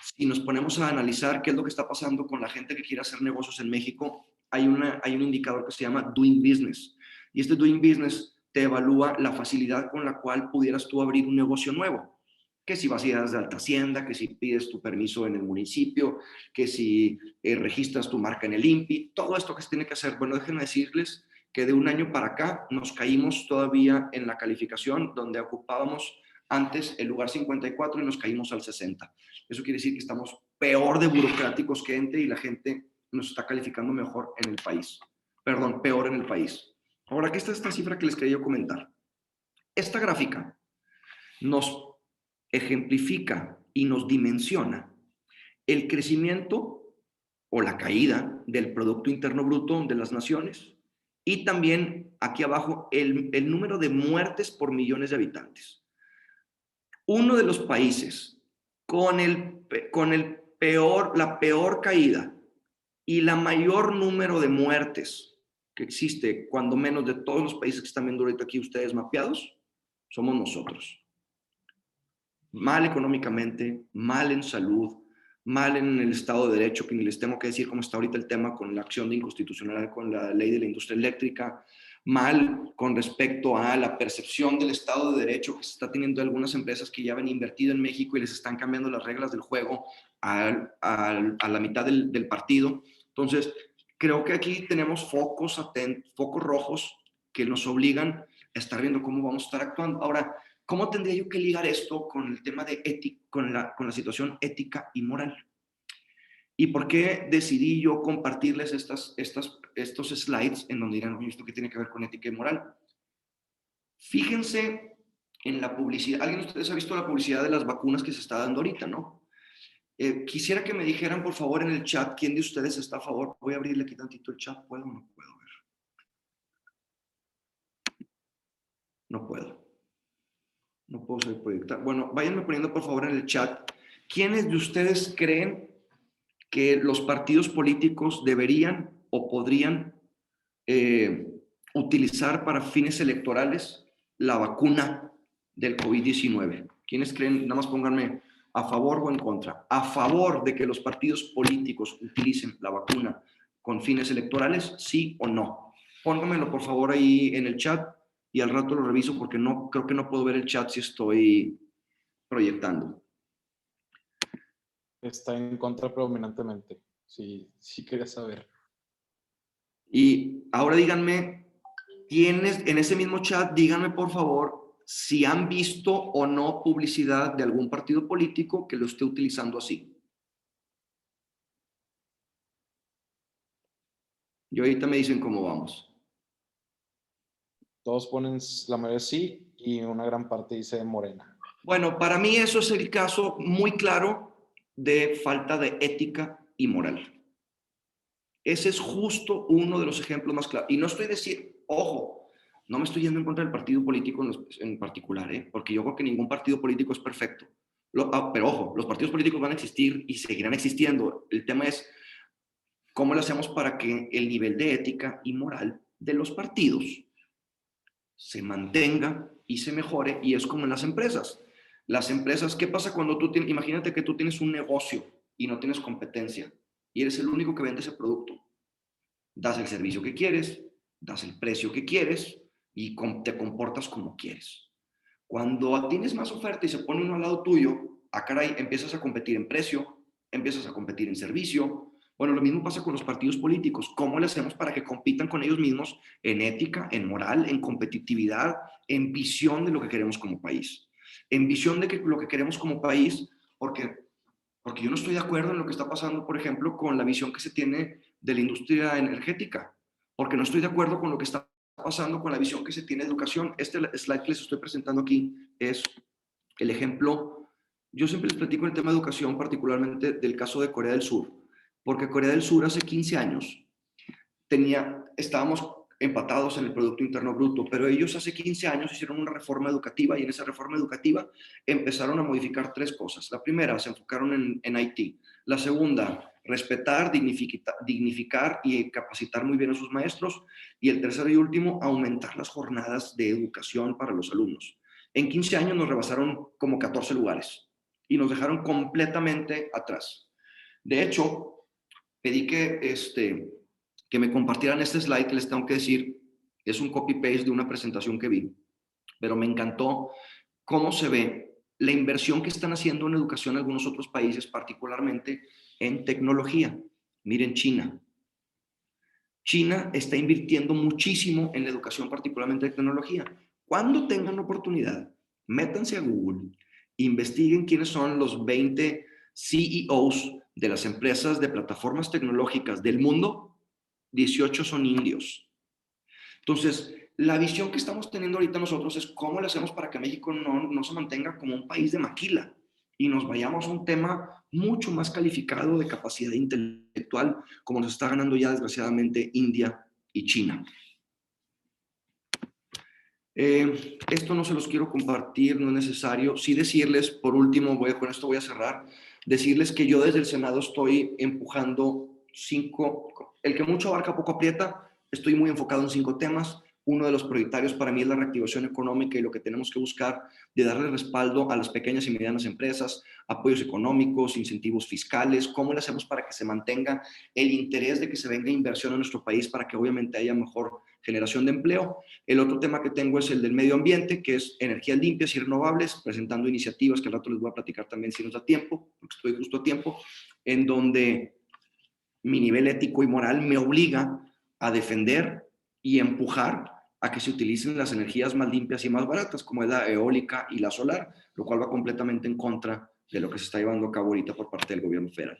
Si nos ponemos a analizar qué es lo que está pasando con la gente que quiere hacer negocios en México, hay un indicador que se llama Doing Business. Y este Doing Business te evalúa la facilidad con la cual pudieras tú abrir un negocio nuevo. Que si vas a ir de alta hacienda, que si pides tu permiso en el municipio, que si registras tu marca en el INPI, todo esto que se tiene que hacer. Bueno, déjenme decirles que de un año para acá nos caímos todavía en la calificación donde ocupábamos antes el lugar 54 y nos caímos al 60. Eso quiere decir que estamos peor de burocráticos que gente y la gente nos está calificando mejor en el país. Perdón, peor en el país. Ahora, aquí está esta cifra que les quería comentar. Esta gráfica nos ejemplifica y nos dimensiona el crecimiento o la caída del Producto Interno Bruto de las naciones y también aquí abajo el número de muertes por millones de habitantes. Uno de los países con la peor caída y la mayor número de muertes que existe, cuando menos de todos los países que están viendo ahorita aquí ustedes mapeados, somos nosotros. Mal económicamente, mal en salud, mal en el Estado de Derecho, que ni les tengo que decir cómo está ahorita el tema con la acción de inconstitucionalidad con la ley de la industria eléctrica, mal con respecto a la percepción del Estado de Derecho que se está teniendo algunas empresas que ya habían invertido en México y les están cambiando las reglas del juego a la mitad del partido. Entonces, creo que aquí tenemos focos rojos que nos obligan a estar viendo cómo vamos a estar actuando. Ahora, ¿cómo tendría yo que ligar esto con el tema de ética, con la situación ética y moral? ¿Y por qué decidí yo compartirles estos slides en donde dirán, oye, ¿esto qué tiene que ver con ética y moral? Fíjense en la publicidad. ¿Alguien de ustedes ha visto la publicidad de las vacunas que se está dando ahorita, no? Quisiera que me dijeran, por favor, en el chat, ¿quién de ustedes está a favor? Voy a abrirle aquí tantito el chat. ¿Puedo o no puedo ver? No puedo. No puedo saber proyectar. Bueno, váyanme poniendo, por favor, en el chat. ¿Quiénes de ustedes creen que los partidos políticos deberían o podrían utilizar para fines electorales la vacuna del COVID-19? ¿Quiénes creen? Nada más pónganme a favor o en contra. A favor de que los partidos políticos utilicen la vacuna con fines electorales, sí o no. Pónganmelo por favor ahí en el chat y al rato lo reviso porque no creo que no puedo ver el chat si estoy proyectando. Está en contra predominantemente, si querías saber. Y ahora díganme, ¿quiénes en ese mismo chat, díganme por favor si han visto o no publicidad de algún partido político que lo esté utilizando así? Y ahorita me dicen cómo vamos. Todos ponen la mayoría sí y una gran parte dice Morena. Bueno, para mí eso es el caso muy claro de falta de ética y moral. Ese es justo uno de los ejemplos más claros. Y no estoy diciendo, ojo, no me estoy yendo en contra del partido político en particular, porque yo creo que ningún partido político es perfecto. Pero ojo, los partidos políticos van a existir y seguirán existiendo. El tema es cómo lo hacemos para que el nivel de ética y moral de los partidos se mantenga y se mejore, y es como en las empresas. Las empresas, ¿qué pasa cuando tú tienes, imagínate que tú tienes un negocio y no tienes competencia y eres el único que vende ese producto? Das el servicio que quieres, das el precio que quieres y te comportas como quieres. Cuando tienes más oferta y se pone uno al lado tuyo, caray, empiezas a competir en precio, empiezas a competir en servicio. Bueno, lo mismo pasa con los partidos políticos. ¿Cómo le hacemos para que compitan con ellos mismos en ética, en moral, en competitividad, en visión de lo que queremos como país? En visión de lo que queremos como país, porque yo no estoy de acuerdo en lo que está pasando, por ejemplo, con la visión que se tiene de la industria energética, porque no estoy de acuerdo con lo que está pasando con la visión que se tiene de educación. Este slide que les estoy presentando aquí es el ejemplo. Yo siempre les platico el tema de educación, particularmente del caso de Corea del Sur, porque Corea del Sur hace 15 años estábamos empatados en el Producto Interno Bruto, pero ellos hace 15 años hicieron una reforma educativa y en esa reforma educativa empezaron a modificar 3 cosas. La primera, se enfocaron en IT. La segunda, respetar, dignificar y capacitar muy bien a sus maestros. Y el tercero y último, aumentar las jornadas de educación para los alumnos. En 15 años nos rebasaron como 14 lugares y nos dejaron completamente atrás. De hecho, pedí que me compartieran este slide que les tengo que decir. Es un copy-paste de una presentación que vi, pero me encantó cómo se ve la inversión que están haciendo en educación algunos otros países, particularmente en tecnología. Miren China. China está invirtiendo muchísimo en la educación, particularmente en tecnología. Cuando tengan oportunidad, métanse a Google, investiguen quiénes son los 20 CEOs de las empresas de plataformas tecnológicas del mundo. 18 son indios. Entonces, la visión que estamos teniendo ahorita nosotros es cómo le hacemos para que México no se mantenga como un país de maquila y nos vayamos a un tema mucho más calificado de capacidad intelectual, como nos está ganando ya desgraciadamente India y China. Esto no se los quiero compartir, no es necesario. Sí decirles, por último, con esto voy a cerrar, decirles que yo desde el Senado estoy empujando 5, el que mucho abarca poco aprieta. Estoy muy enfocado en 5 temas. Uno de los prioritarios para mí es la reactivación económica y lo que tenemos que buscar de darle respaldo a las pequeñas y medianas empresas, apoyos económicos, incentivos fiscales, cómo le hacemos para que se mantenga el interés de que se venga inversión a nuestro país para que obviamente haya mejor generación de empleo. El otro tema que tengo es el del medio ambiente, que es energías limpias y renovables, presentando iniciativas que al rato les voy a platicar también si nos da tiempo, porque estoy justo a tiempo, en donde mi nivel ético y moral me obliga a defender y empujar a que se utilicen las energías más limpias y más baratas, como es la eólica y la solar, lo cual va completamente en contra de lo que se está llevando a cabo ahorita por parte del gobierno federal.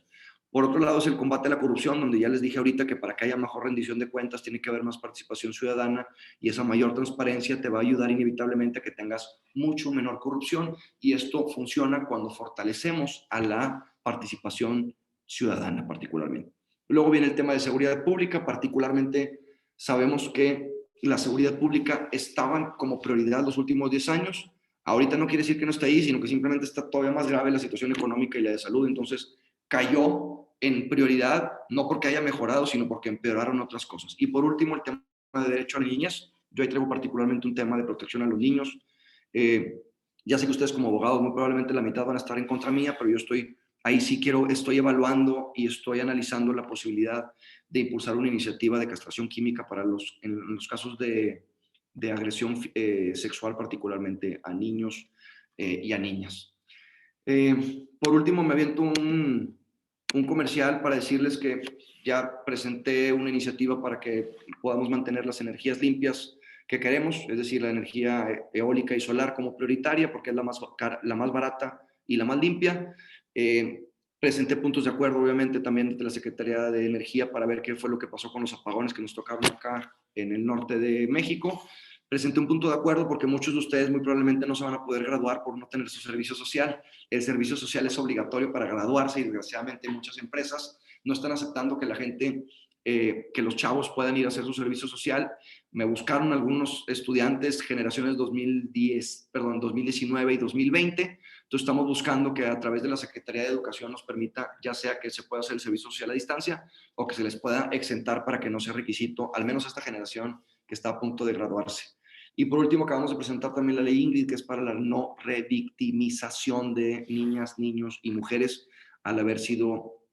Por otro lado, es el combate a la corrupción, donde ya les dije ahorita que para que haya mejor rendición de cuentas tiene que haber más participación ciudadana y esa mayor transparencia te va a ayudar inevitablemente a que tengas mucho menor corrupción, y esto funciona cuando fortalecemos a la participación ciudadana particularmente. Luego viene el tema de seguridad pública, particularmente sabemos que la seguridad pública estaba como prioridad los últimos 10 años. Ahorita no quiere decir que no está ahí, sino que simplemente está todavía más grave la situación económica y la de salud. Entonces cayó en prioridad, no porque haya mejorado, sino porque empeoraron otras cosas. Y por último, el tema de derecho a la niñez. Yo ahí traigo particularmente un tema de protección a los niños. Ya sé que ustedes como abogados muy probablemente la mitad van a estar en contra mía, pero yo ahí sí estoy evaluando y estoy analizando la posibilidad de impulsar una iniciativa de castración química en los casos de agresión sexual, particularmente a niños y a niñas. Por último, me aviento un comercial para decirles que ya presenté una iniciativa para que podamos mantener las energías limpias que queremos, es decir, la energía eólica y solar como prioritaria, porque es la más barata y la más limpia. Presenté puntos de acuerdo, obviamente, también de la Secretaría de Energía para ver qué fue lo que pasó con los apagones que nos tocaron acá en el norte de México. Presenté un punto de acuerdo porque muchos de ustedes muy probablemente no se van a poder graduar por no tener su servicio social. El servicio social es obligatorio para graduarse y desgraciadamente muchas empresas no están aceptando que la gente que los chavos puedan ir a hacer su servicio social. Me buscaron algunos estudiantes, generaciones 2019 y 2020. Entonces estamos buscando que a través de la Secretaría de Educación nos permita, ya sea que se pueda hacer el servicio social a distancia o que se les pueda exentar para que no sea requisito, al menos a esta generación que está a punto de graduarse. Y por último, acabamos de presentar también la ley Ingrid, que es para la no revictimización de niñas, niños y mujeres al haber sido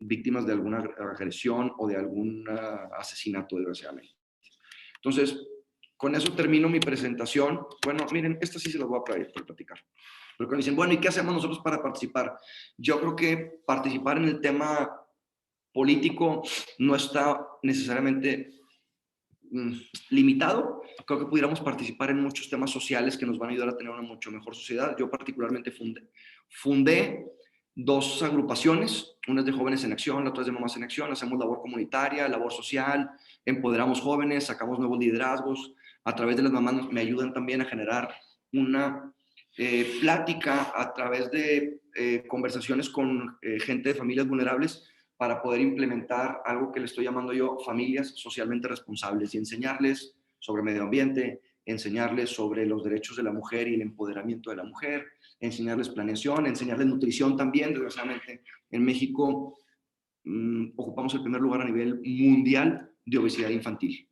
víctimas de alguna agresión o de algún asesinato, desgraciadamente. Entonces, con eso termino mi presentación. Bueno, miren, esta sí se las voy a platicar. Pero cuando dicen, bueno, ¿y qué hacemos nosotros para participar? Yo creo que participar en el tema político no está necesariamente limitado. Creo que pudiéramos participar en muchos temas sociales que nos van a ayudar a tener una mucho mejor sociedad. Yo particularmente fundé dos agrupaciones, una es de Jóvenes en Acción, la otra es de Mamás en Acción. Hacemos labor comunitaria, labor social, empoderamos jóvenes, sacamos nuevos liderazgos. A través de las mamás me ayudan también a generar una plática a través de conversaciones con gente de familias vulnerables para poder implementar algo que le estoy llamando yo familias socialmente responsables y enseñarles sobre medio ambiente, enseñarles sobre los derechos de la mujer y el empoderamiento de la mujer, enseñarles planeación, enseñarles nutrición también. Desgraciadamente, en México ocupamos el primer lugar a nivel mundial de obesidad infantil.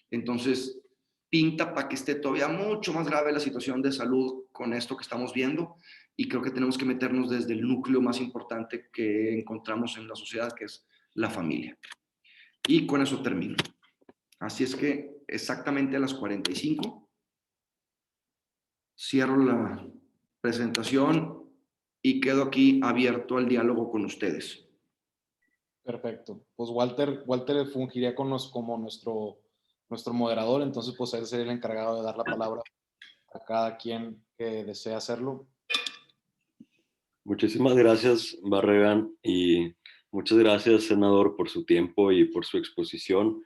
Entonces, pinta para que esté todavía mucho más grave la situación de salud con esto que estamos viendo, y creo que tenemos que meternos desde el núcleo más importante que encontramos en la sociedad, que es la familia. Y con eso termino. Así es que exactamente a las 45 cierro la presentación y quedo aquí abierto al diálogo con ustedes. Perfecto. Pues Walter fungiría como nuestro moderador, entonces pues él sería el encargado de dar la palabra a cada quien que desee hacerlo. Muchísimas gracias, Barragán, y muchas gracias, senador, por su tiempo y por su exposición.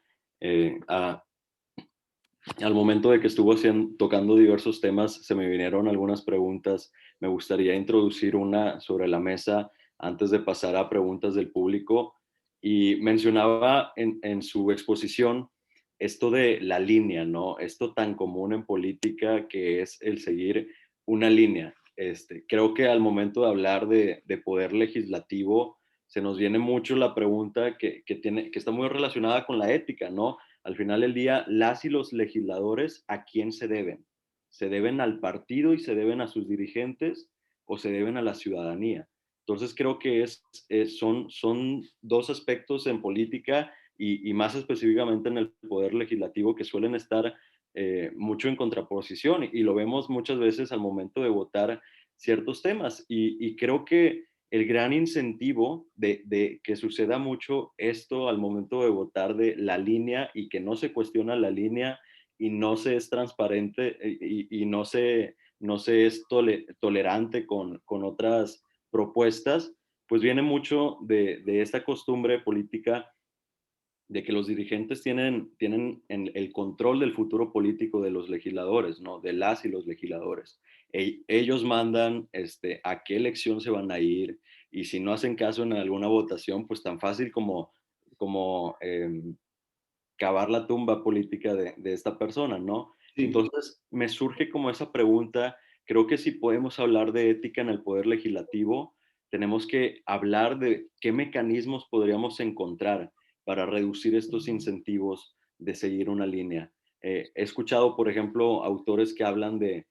Al momento de que estuvo tocando diversos temas, se me vinieron algunas preguntas. Me gustaría introducir una sobre la mesa antes de pasar a preguntas del público. Y mencionaba en su exposición esto de la línea, ¿no? Esto tan común en política que es el seguir una línea. Creo que al momento de hablar de poder legislativo, se nos viene mucho la pregunta que está muy relacionada con la ética, ¿no? Al final del día, las y los legisladores, ¿a quién se deben? ¿Se deben al partido y se deben a sus dirigentes o se deben a la ciudadanía? Entonces creo que son dos aspectos en política y más específicamente en el poder legislativo que suelen estar mucho en contraposición y lo vemos muchas veces al momento de votar ciertos temas y creo que el gran incentivo de que suceda mucho esto al momento de votar de la línea y que no se cuestiona la línea y no se es transparente y no se es tolerante con otras propuestas, pues viene mucho de esta costumbre política de que los dirigentes tienen el control del futuro político de los legisladores, ¿no? De las y los legisladores. Ellos mandan a qué elección se van a ir y si no hacen caso en alguna votación, pues tan fácil como cavar la tumba política de esta persona, ¿no? Sí. Entonces me surge como esa pregunta, creo que si podemos hablar de ética en el poder legislativo, tenemos que hablar de qué mecanismos podríamos encontrar para reducir estos incentivos de seguir una línea. He escuchado, por ejemplo, autores que hablan de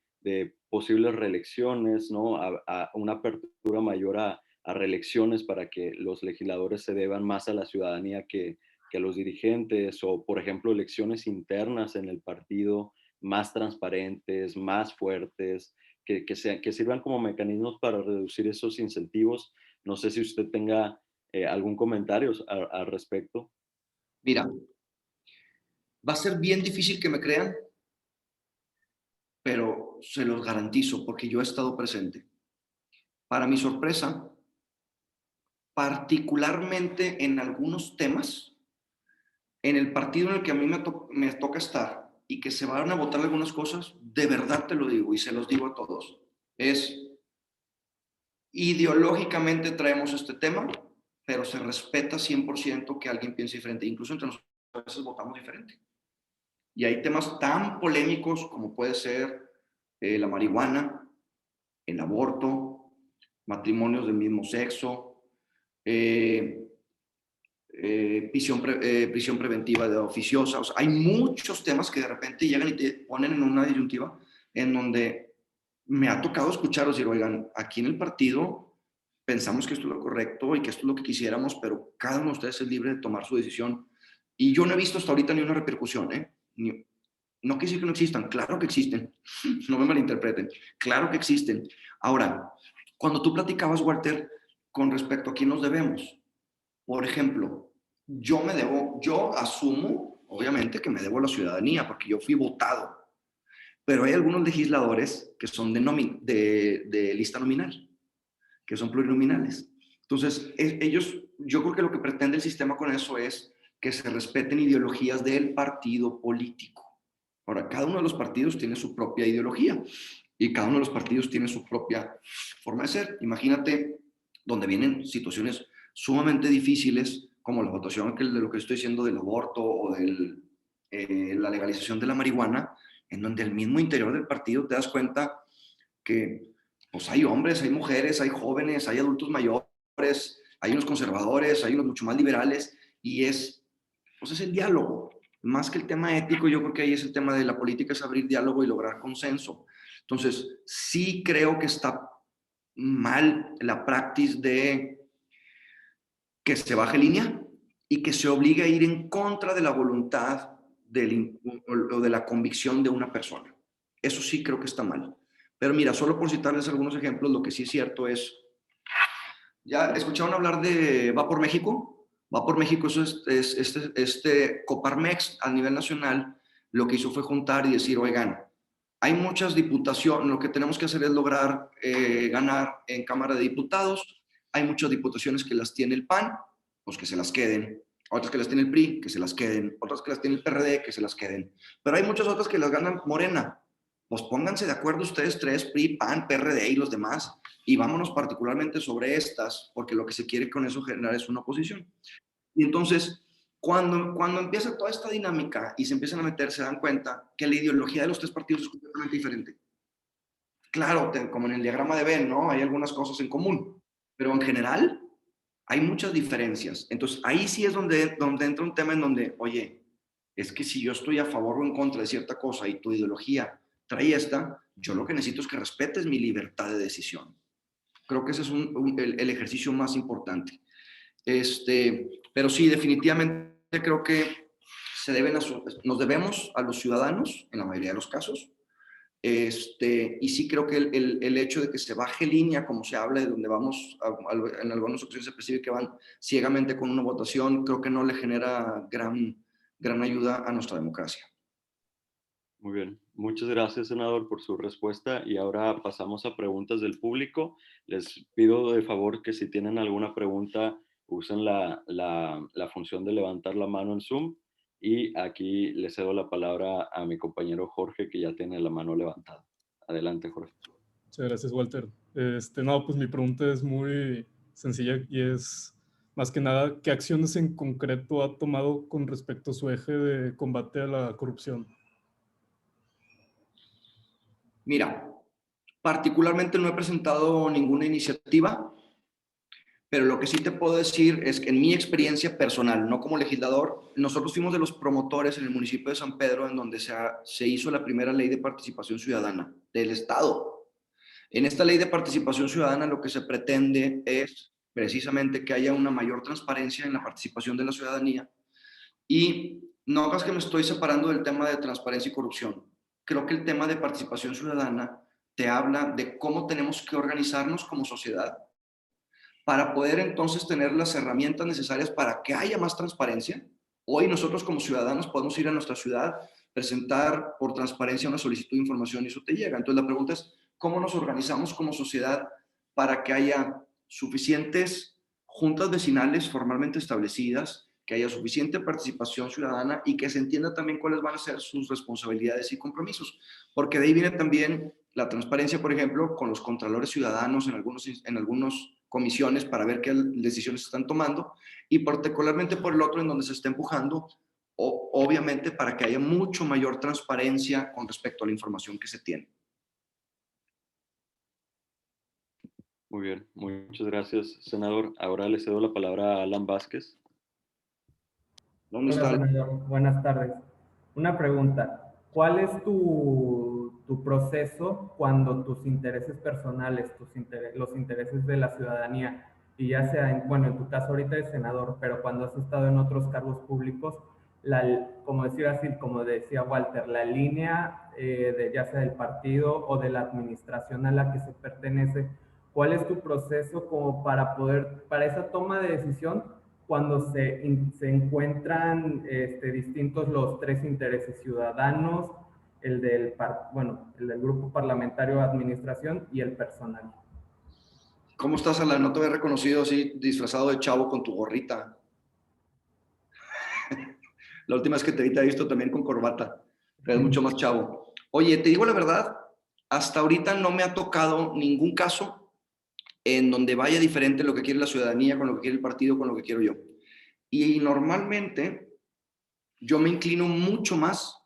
posibles reelecciones, ¿no? A una apertura mayor a reelecciones para que los legisladores se deban más a la ciudadanía que a los dirigentes, o por ejemplo elecciones internas en el partido más transparentes, más fuertes, que sirvan como mecanismos para reducir esos incentivos. No sé si usted tenga algún comentario al respecto. Mira, va a ser bien difícil que me crean, pero se los garantizo porque yo he estado presente. Para mi sorpresa, particularmente en algunos temas, en el partido en el que a mí me toca estar y que se van a votar algunas cosas, de verdad te lo digo y se los digo a todos, es ideológicamente traemos este tema, pero se respeta 100% que alguien piense diferente. Incluso entre nosotros a veces votamos diferente. Y hay temas tan polémicos como puede ser la marihuana, el aborto, matrimonios del mismo sexo, prisión preventiva de oficiosa. O sea, hay muchos temas que de repente llegan y te ponen en una disyuntiva en donde me ha tocado escucharos decir, oigan, aquí en el partido pensamos que esto es lo correcto y que esto es lo que quisiéramos, pero cada uno de ustedes es libre de tomar su decisión. Y yo no he visto hasta ahorita ni una repercusión, ¿eh? No quiere decir que no existan, claro que existen, no me malinterpreten, claro que existen. Ahora, cuando tú platicabas, Walter, con respecto a quién nos debemos, por ejemplo, yo asumo, obviamente, que me debo a la ciudadanía, porque yo fui votado, pero hay algunos legisladores que son de lista nominal, que son plurinominales. Entonces, ellos, yo creo que lo que pretende el sistema con eso es que se respeten ideologías del partido político. Ahora, cada uno de los partidos tiene su propia ideología y cada uno de los partidos tiene su propia forma de ser. Imagínate donde vienen situaciones sumamente difíciles, como la votación de lo que estoy diciendo del aborto o de la legalización de la marihuana, en donde al mismo interior del partido te das cuenta que pues hay hombres, hay mujeres, hay jóvenes, hay adultos mayores, hay unos conservadores, hay unos mucho más liberales, y pues es el diálogo. Más que el tema ético, yo creo que ahí es el tema de la política, es abrir diálogo y lograr consenso. Entonces, sí creo que está mal la práctica de que se baje línea y que se obligue a ir en contra de la voluntad o de la convicción de una persona. Eso sí creo que está mal. Pero mira, solo por citarles algunos ejemplos, lo que sí es cierto es, ¿ya escucharon hablar de Va por México? Va por México, eso Coparmex a nivel nacional, lo que hizo fue juntar y decir, oigan, hay muchas diputaciones, lo que tenemos que hacer es lograr ganar en Cámara de Diputados, hay muchas diputaciones que las tiene el PAN, pues que se las queden, otras que las tiene el PRI, que se las queden, otras que las tiene el PRD, que se las queden, pero hay muchas otras que las ganan Morena, pues pónganse de acuerdo ustedes tres, PRI, PAN, PRD y los demás, y vámonos particularmente sobre estas, porque lo que se quiere con eso generar es una oposición. Y entonces, cuando empieza toda esta dinámica y se empiezan a meter, se dan cuenta que la ideología de los tres partidos es completamente diferente. Claro, como en el diagrama de Venn, ¿no? Hay algunas cosas en común, pero en general hay muchas diferencias. Entonces, ahí sí es donde entra un tema en donde, oye, es que si yo estoy a favor o en contra de cierta cosa y tu ideología trae esta, yo lo que necesito es que respetes mi libertad de decisión. Creo que ese es el ejercicio más importante. Pero sí, definitivamente creo que nos debemos a los ciudadanos en la mayoría de los casos. Y sí creo que el hecho de que se baje línea, como se habla, de donde vamos, en algunas ocasiones se percibe que van ciegamente con una votación, creo que no le genera gran ayuda a nuestra democracia. Muy bien. Muchas gracias, senador, por su respuesta. Y ahora pasamos a preguntas del público. Les pido de favor que si tienen alguna pregunta, usen la función de levantar la mano en Zoom. Y aquí le cedo la palabra a mi compañero Jorge, que ya tiene la mano levantada. Adelante, Jorge. Muchas gracias, Walter. No, pues mi pregunta es muy sencilla y es, más que nada, ¿qué acciones en concreto ha tomado con respecto a su eje de combate a la corrupción? Mira, particularmente no he presentado ninguna iniciativa, pero lo que sí te puedo decir es que en mi experiencia personal, no como legislador, nosotros fuimos de los promotores en el municipio de San Pedro en donde se hizo la primera ley de participación ciudadana del Estado. En esta ley de participación ciudadana lo que se pretende es precisamente que haya una mayor transparencia en la participación de la ciudadanía. Y no hagas que me estoy separando del tema de transparencia y corrupción. Creo que el tema de participación ciudadana te habla de cómo tenemos que organizarnos como sociedad para poder entonces tener las herramientas necesarias para que haya más transparencia. Hoy nosotros como ciudadanos podemos ir a nuestra ciudad, presentar por transparencia una solicitud de información y eso te llega. Entonces la pregunta es, ¿cómo nos organizamos como sociedad para que haya suficientes juntas vecinales formalmente establecidas que haya suficiente participación ciudadana y que se entienda también cuáles van a ser sus responsabilidades y compromisos. Porque de ahí viene también la transparencia, por ejemplo, con los contralores ciudadanos en algunas comisiones para ver qué decisiones se están tomando, y particularmente por el otro en donde se está empujando, obviamente para que haya mucho mayor transparencia con respecto a la información que se tiene. Muy bien, muchas gracias, senador. Ahora le cedo la palabra a Alan Vázquez. ¿Dónde Hola, está? senador. Buenas tardes. Una pregunta. ¿Cuál es tu proceso cuando tus intereses personales, los intereses de la ciudadanía, y ya sea, en tu caso ahorita de senador, pero cuando has estado en otros cargos públicos, como decir así, como decía Walter, la línea ya sea del partido o de la administración a la que se pertenece, ¿cuál es tu proceso como para esa toma de decisión cuando se encuentran distintos los tres intereses ciudadanos, el del grupo parlamentario de administración y el personal? ¿Cómo estás, Alan? No te había reconocido así disfrazado de chavo con tu gorrita. La última vez que te he visto también con corbata. Pero es mucho más chavo. Oye, te digo la verdad, hasta ahorita no me ha tocado ningún caso en donde vaya diferente lo que quiere la ciudadanía con lo que quiere el partido, con lo que quiero yo. Y normalmente yo me inclino mucho más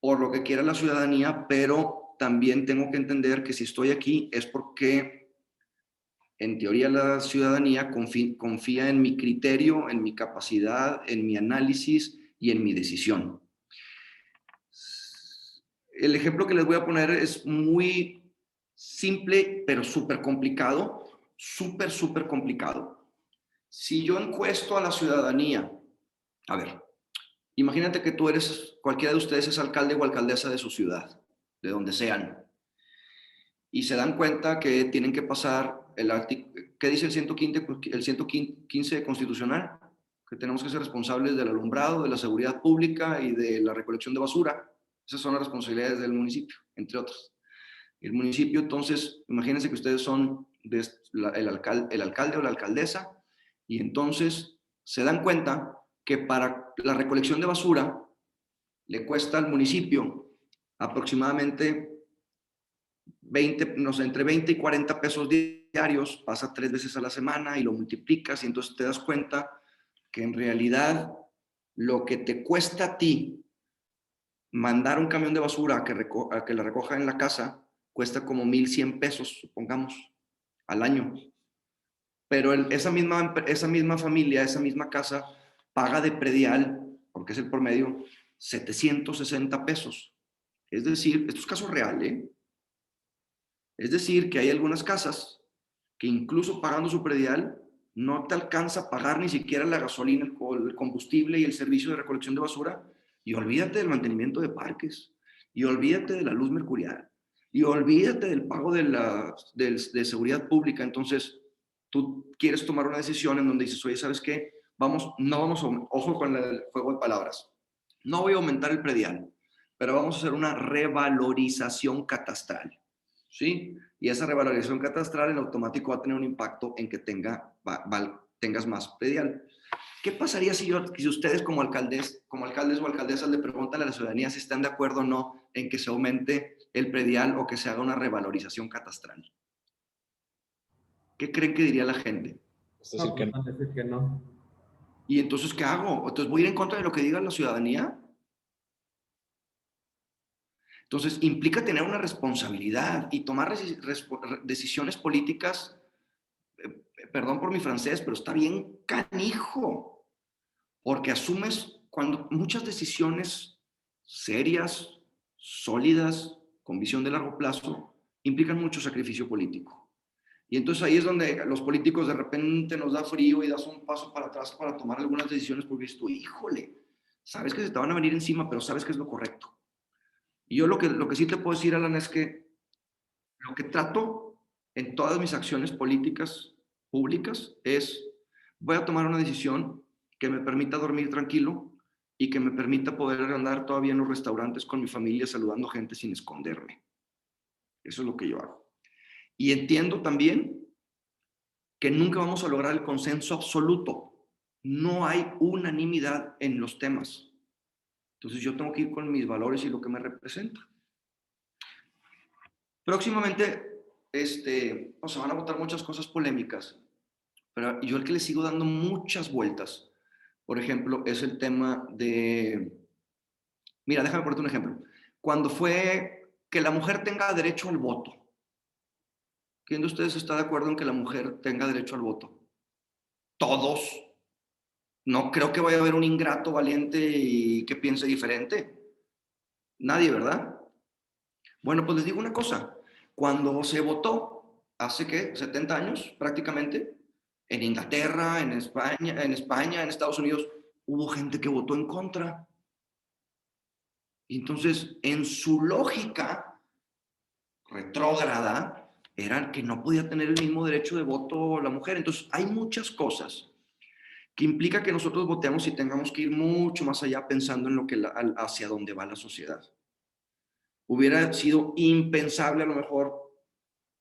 por lo que quiera la ciudadanía, pero también tengo que entender que si estoy aquí es porque en teoría la ciudadanía confía en mi criterio, en mi capacidad, en mi análisis y en mi decisión. El ejemplo que les voy a poner es muy simple, pero súper complicado, súper complicado. Si yo encuesto a la ciudadanía, a ver, imagínate que cualquiera de ustedes es alcalde o alcaldesa de su ciudad, de donde sean, y se dan cuenta que tienen que pasar ¿qué dice el 115 constitucional? Que tenemos que ser responsables del alumbrado, de la seguridad pública y de la recolección de basura. Esas son las responsabilidades del municipio, entre otras. El municipio, entonces, imagínense que ustedes son el alcalde o la alcaldesa, y entonces se dan cuenta que para la recolección de basura le cuesta al municipio aproximadamente entre 20 y 40 pesos diarios, pasa 3 veces a la semana y lo multiplicas, y entonces te das cuenta que en realidad lo que te cuesta a ti mandar un camión de basura a que la recoja en la casa cuesta como 1,100 pesos, supongamos, al año. Pero esa misma familia, esa misma casa, paga de predial, porque es el promedio, 760 pesos. Es decir, esto es caso real, ¿eh? Es decir, que hay algunas casas que incluso pagando su predial no te alcanza a pagar ni siquiera la gasolina, el combustible y el servicio de recolección de basura. Y olvídate del mantenimiento de parques, y olvídate de la luz mercurial, y olvídate del pago de seguridad pública. Entonces, tú quieres tomar una decisión en donde dices, oye, ¿sabes qué? Ojo con el juego de palabras. No voy a aumentar el predial, pero vamos a hacer una revalorización catastral, ¿sí? Y esa revalorización catastral en automático va a tener un impacto en que tengas más predial. ¿Qué pasaría si ustedes como alcaldes o alcaldesas le preguntan a la ciudadanía si están de acuerdo o no en que se aumente el predial o que se haga una revalorización catastral? ¿Qué creen que diría la gente? Es decir, No, que pues van a decir que no. ¿Y entonces qué hago? ¿Entonces voy a ir en contra de lo que diga la ciudadanía? Entonces implica tener una responsabilidad y tomar decisiones políticas, perdón por mi francés, pero está bien canijo, porque asumes cuando muchas decisiones serias, sólidas, con visión de largo plazo, implican mucho sacrificio político. Y entonces ahí es donde los políticos de repente nos da frío y das un paso para atrás para tomar algunas decisiones porque dices tú, híjole, sabes que se te van a venir encima, pero sabes que es lo correcto. Y yo lo que sí te puedo decir, Alan, es que lo que trato en todas mis acciones políticas públicas es, voy a tomar una decisión que me permita dormir tranquilo y que me permita poder andar todavía en los restaurantes con mi familia saludando gente sin esconderme. Eso es lo que yo hago. Y entiendo también que nunca vamos a lograr el consenso absoluto. no hay unanimidad en los temas. Entonces yo tengo que ir con mis valores y lo que me representa. Próximamente se van a votar muchas cosas polémicas, pero yo el que le sigo dando muchas vueltas, por ejemplo, es el tema de... Mira, déjame ponerte un ejemplo. Cuando fue que la mujer tenga derecho al voto, ¿quién de ustedes está de acuerdo en que la mujer tenga derecho al voto? Todos. No creo que vaya a haber un ingrato valiente y que piense diferente. Nadie, ¿verdad? Bueno, pues les digo una cosa. Cuando se votó, hace, ¿qué? 70 años prácticamente, en Inglaterra, en España, en Estados Unidos, hubo gente que votó en contra. Y entonces, en su lógica retrógrada, era que no podía tener el mismo derecho de voto la mujer. Entonces, hay muchas cosas que implica que nosotros votemos y tengamos que ir mucho más allá pensando en lo que hacia dónde va la sociedad. Hubiera sido impensable a lo mejor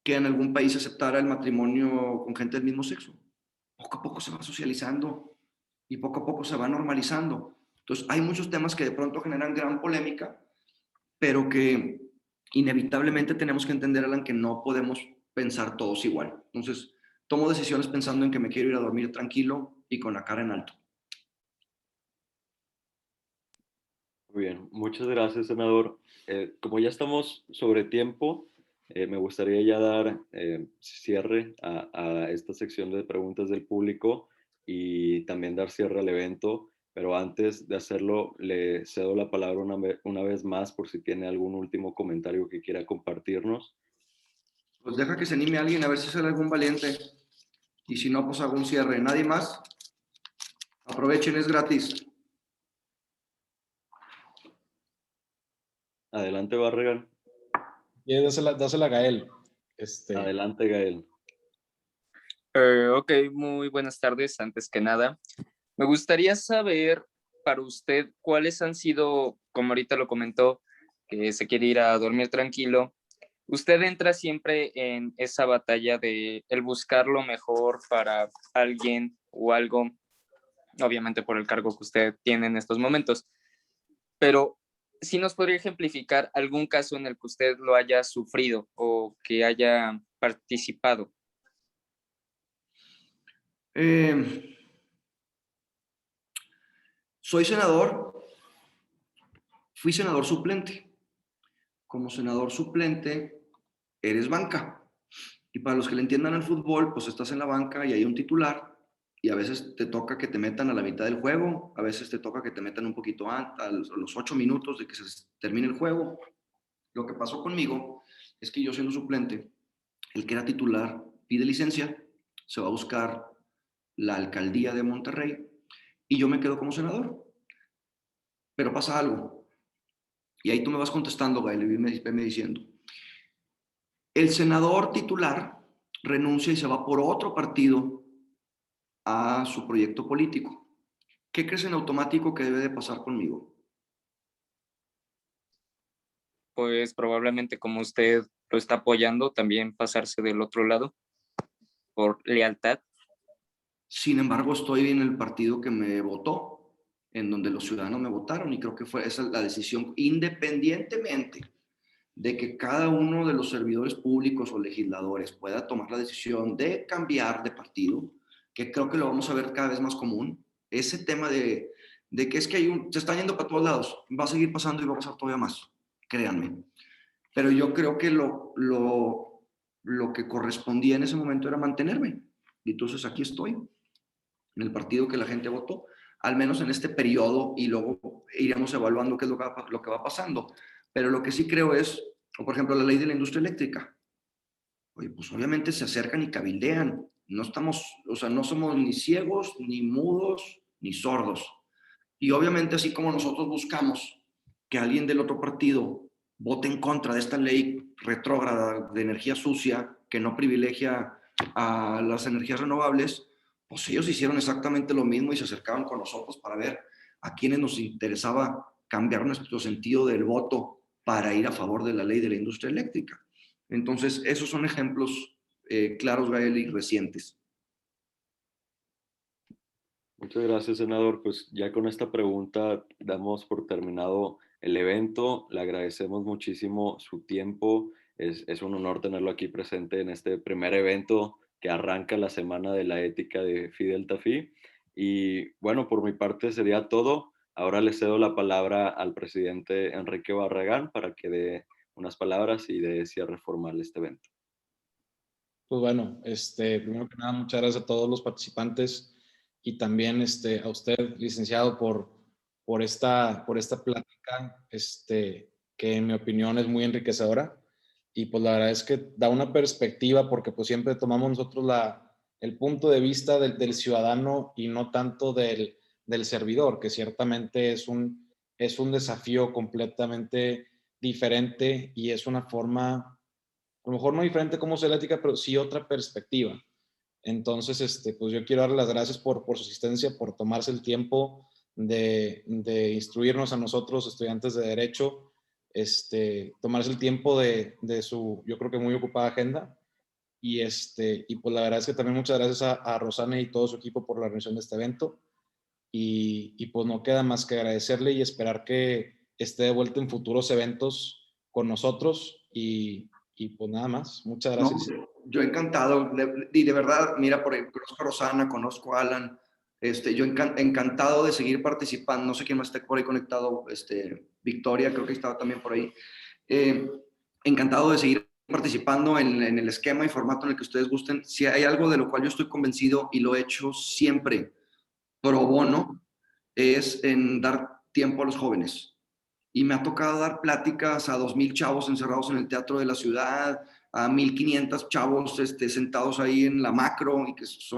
que en algún país se aceptara el matrimonio con gente del mismo sexo. Poco a poco se va socializando y poco a poco se va normalizando. Entonces, hay muchos temas que de pronto generan gran polémica, pero que inevitablemente tenemos que entender, Alan, que no podemos pensar todos igual. Entonces, tomo decisiones pensando en que me quiero ir a dormir tranquilo y con la cara en alto. Muy bien, muchas gracias, senador. Como ya estamos sobre tiempo, me gustaría ya dar cierre a esta sección de preguntas del público y también dar cierre al evento, pero antes de hacerlo, le cedo la palabra una vez más por si tiene algún último comentario que quiera compartirnos. Pues deja que se anime alguien a ver si sale algún valiente. Y si no, pues hago un cierre. ¿Nadie más? Aprovechen, es gratis. Adelante, Barragán. Y dásela a Gael. Adelante, Gael. Ok, muy buenas tardes. Antes que nada, me gustaría saber para usted cuáles han sido, como ahorita lo comentó, que se quiere ir a dormir tranquilo. Usted entra siempre en esa batalla de el buscar lo mejor para alguien o algo, obviamente por el cargo que usted tiene en estos momentos, pero ¿sí nos podría ejemplificar algún caso en el que usted lo haya sufrido o que haya participado? Soy senador, fui senador suplente. Como senador suplente, eres banca. Y para los que le entiendan al fútbol, pues estás en la banca y hay un titular y a veces te toca que te metan a la mitad del juego, a veces te toca que te metan un poquito antes, a los 8 minutos de que se termine el juego. Lo que pasó conmigo es que yo siendo suplente, el que era titular pide licencia, se va a buscar la alcaldía de Monterrey y yo me quedo como senador. Pero pasa algo. Y ahí tú me vas contestando, Gael, y me diciendo. El senador titular renuncia y se va por otro partido a su proyecto político. ¿Qué crees en automático que debe de pasar conmigo? Pues probablemente como usted lo está apoyando, también pasarse del otro lado por lealtad. Sin embargo, estoy en el partido que me votó, en donde los ciudadanos me votaron y creo que fue esa la decisión, independientemente de que cada uno de los servidores públicos o legisladores pueda tomar la decisión de cambiar de partido, que creo que lo vamos a ver cada vez más común. Ese tema de que es que se están yendo para todos lados, va a seguir pasando y va a pasar todavía más, créanme. Pero yo creo que lo que correspondía en ese momento era mantenerme. Y entonces aquí estoy, en el partido que la gente votó, al menos en este periodo, y luego iremos evaluando qué es lo que va pasando. Pero lo que sí creo es, por ejemplo, la ley de la industria eléctrica. Oye, pues obviamente se acercan y cabildean. No estamos, o sea, no somos ni ciegos, ni mudos, ni sordos. Y obviamente así como nosotros buscamos que alguien del otro partido vote en contra de esta ley retrógrada de energía sucia que no privilegia a las energías renovables, pues ellos hicieron exactamente lo mismo y se acercaban con nosotros para ver a quienes nos interesaba cambiar nuestro sentido del voto para ir a favor de la ley de la industria eléctrica. Entonces, esos son ejemplos claros, Gael, y recientes. Muchas gracias, senador. Pues ya con esta pregunta damos por terminado el evento. Le agradecemos muchísimo su tiempo. Es un honor tenerlo aquí presente en este primer evento que arranca la Semana de la Ética de Phi Delta Phi. Y bueno, por mi parte sería todo. Ahora le cedo la palabra al presidente Enrique Barragán para que dé unas palabras y dé cierre formal este evento. Pues bueno, primero que nada, muchas gracias a todos los participantes y también a usted, licenciado, por esta plática, que en mi opinión es muy enriquecedora. Y pues la verdad es que da una perspectiva, porque pues siempre tomamos nosotros el punto de vista del ciudadano y no tanto del servidor, que ciertamente es un desafío completamente diferente y es una forma, a lo mejor no diferente como es la ética, pero sí otra perspectiva. Entonces, pues yo quiero darle las gracias por su asistencia, por tomarse el tiempo de instruirnos a nosotros, estudiantes de Derecho, tomarse el tiempo de su, yo creo que muy ocupada agenda. Y pues la verdad es que también muchas gracias a Rosana y todo su equipo por la organización de este evento. Y pues no queda más que agradecerle y esperar que esté de vuelta en futuros eventos con nosotros. Y pues nada más, muchas gracias. No, yo encantado, y de verdad, mira, conozco a Rosana, conozco a Alan, yo encantado de seguir participando, no sé quién más está por ahí conectado, Victoria, creo que estaba también por ahí, eh, encantado de seguir participando en el esquema y formato en el que ustedes gusten. Si hay algo de lo cual yo estoy convencido y lo he hecho siempre pro bono, es en dar tiempo a los jóvenes. Y me ha tocado dar pláticas a 2,000 chavos encerrados en el teatro de la ciudad, a 1,500 chavos sentados ahí en la macro, y que es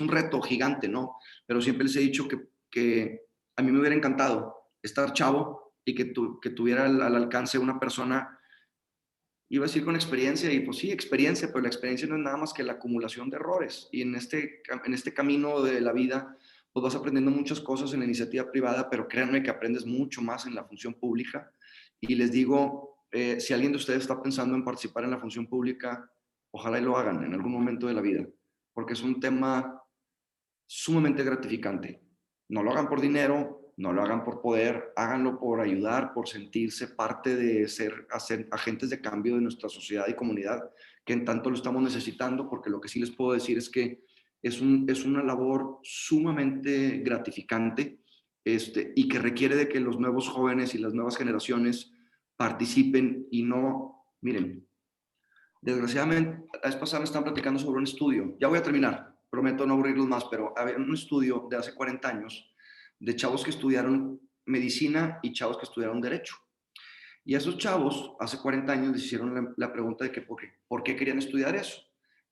un reto gigante, ¿no? Pero siempre les he dicho que a mí me hubiera encantado estar chavo y que tuviera al alcance una persona, iba a decir con experiencia, y pues sí, experiencia, pero la experiencia no es nada más que la acumulación de errores. Y en este camino de la vida, pues vas aprendiendo muchas cosas en la iniciativa privada, pero créanme que aprendes mucho más en la función pública. Y les digo, si alguien de ustedes está pensando en participar en la función pública, ojalá y lo hagan en algún momento de la vida, porque es un tema sumamente gratificante. No lo hagan por dinero, no lo hagan por poder, háganlo por ayudar, por sentirse parte de ser agentes de cambio de nuestra sociedad y comunidad, que en tanto lo estamos necesitando, porque lo que sí les puedo decir es que es una labor sumamente gratificante, y que requiere de que los nuevos jóvenes y las nuevas generaciones participen y no, miren, desgraciadamente, la vez pasada me están platicando sobre un estudio. Ya voy a terminar, prometo no aburrirlos más, pero había un estudio de hace 40 años de chavos que estudiaron medicina y chavos que estudiaron derecho. Y a esos chavos, hace 40 años, les hicieron la pregunta de que por qué querían estudiar eso.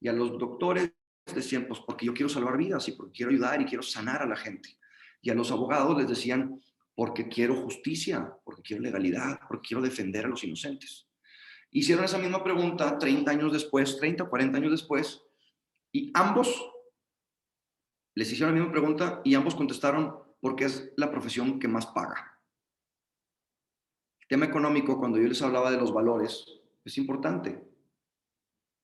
Y a los doctores decían, pues porque yo quiero salvar vidas y porque quiero ayudar y quiero sanar a la gente. Y a los abogados les decían, porque quiero justicia, porque quiero legalidad, porque quiero defender a los inocentes. Hicieron esa misma pregunta 30 años después, 30 o 40 años después, y ambos les hicieron la misma pregunta y ambos contestaron porque es la profesión que más paga. El tema económico, cuando yo les hablaba de los valores, es importante.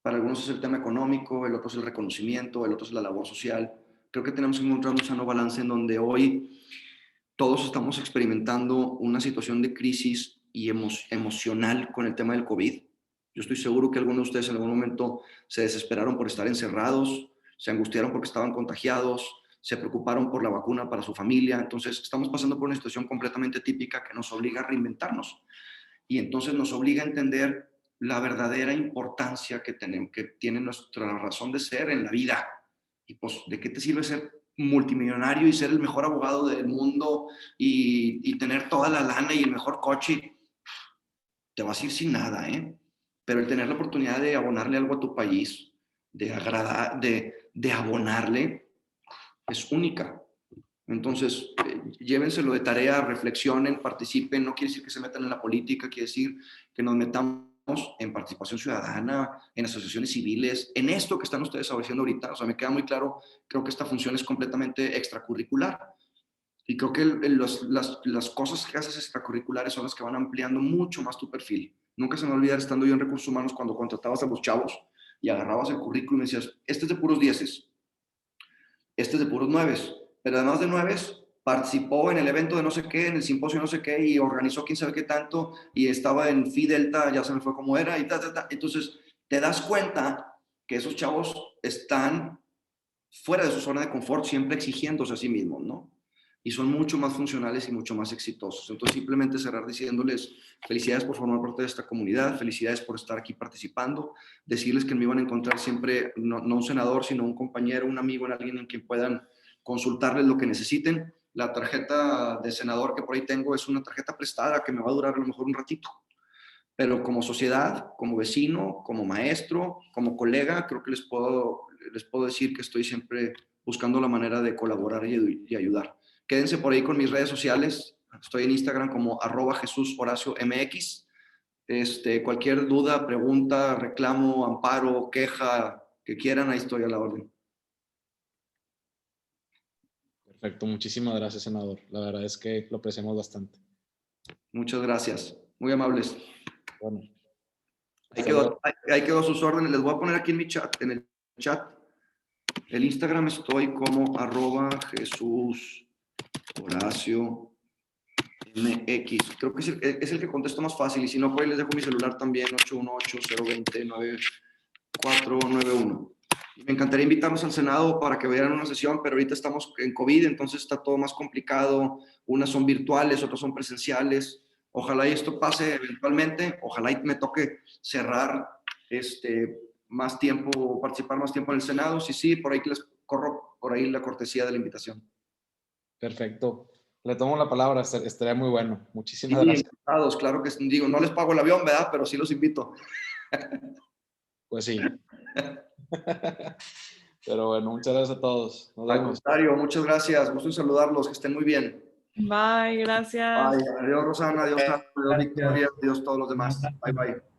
Para algunos es el tema económico, el otro es el reconocimiento, el otro es la labor social. Creo que tenemos que encontrar un sano balance en donde hoy todos estamos experimentando una situación de crisis y emocional con el tema del COVID. Yo estoy seguro que algunos de ustedes en algún momento se desesperaron por estar encerrados, se angustiaron porque estaban contagiados, se preocuparon por la vacuna para su familia. Entonces, estamos pasando por una situación completamente típica que nos obliga a reinventarnos. Y entonces nos obliga a entender la verdadera importancia que tiene nuestra razón de ser en la vida. Y pues, ¿de qué te sirve ser multimillonario y ser el mejor abogado del mundo y tener toda la lana y el mejor coche? Te vas a ir sin nada, ¿eh? Pero el tener la oportunidad de abonarle algo a tu país, de abonarle, es única. Entonces, llévenselo de tarea, reflexionen, participen. No quiere decir que se metan en la política, quiere decir que nos metamos en participación ciudadana, en asociaciones civiles, en esto que están ustedes haciendo ahorita. O sea, me queda muy claro, creo que esta función es completamente extracurricular. Y creo que las cosas que haces extracurriculares son las que van ampliando mucho más tu perfil. Nunca se me va a olvidar, estando yo en Recursos Humanos, cuando contratabas a los chavos y agarrabas el currículum y me decías, este es de puros 10, este es de puros 9, pero además de 9, participó en el evento de no sé qué, en el simposio no sé qué, y organizó quién sabe qué tanto, y estaba en Phi Delta, ya se me fue cómo era, y Entonces, te das cuenta que esos chavos están fuera de su zona de confort, siempre exigiéndose a sí mismos, ¿no? Y son mucho más funcionales y mucho más exitosos. Entonces, simplemente cerrar diciéndoles felicidades por formar parte de esta comunidad, felicidades por estar aquí participando, decirles que me iban a encontrar siempre, no un senador, sino un compañero, un amigo, en alguien en quien puedan consultarles lo que necesiten. La tarjeta de senador que por ahí tengo es una tarjeta prestada que me va a durar a lo mejor un ratito, pero como sociedad, como vecino, como maestro, como colega, creo que les puedo decir que estoy siempre buscando la manera de colaborar y ayudar. Quédense por ahí con mis redes sociales. Estoy en Instagram como @JesusHoracioMX. Cualquier duda, pregunta, reclamo, amparo, queja que quieran, ahí estoy a la orden. Perfecto, muchísimas gracias, senador. La verdad es que lo apreciamos bastante. Muchas gracias, muy amables. Bueno, Ahí quedó a sus órdenes. Les voy a poner aquí en el chat. El Instagram estoy como @JesusHoracioMX. Creo que es el que contesto más fácil, y si no, por ahí les dejo mi celular también, 818-020-9491. Me encantaría invitarlos al Senado para que vean una sesión, pero ahorita estamos en COVID, entonces está todo más complicado. Unas son virtuales, otras son presenciales. Ojalá y esto pase eventualmente, ojalá y me toque cerrar más tiempo, participar más tiempo en el Senado. Sí, por ahí que les corro por ahí la cortesía de la invitación. perfecto. Le tomo la palabra, estaría muy bueno. Muchísimas gracias. Encantados, claro que digo, no les pago el avión, ¿verdad? Pero sí los invito. Pues sí. Pero bueno, muchas gracias a todos. Nos Al vemos. contrario, muchas gracias. Gusto en saludarlos. Que estén muy bien. Bye, gracias. Bye. Adiós, Rosana. Adiós, adiós, Victoria. Adiós, todos los demás. Bye, bye.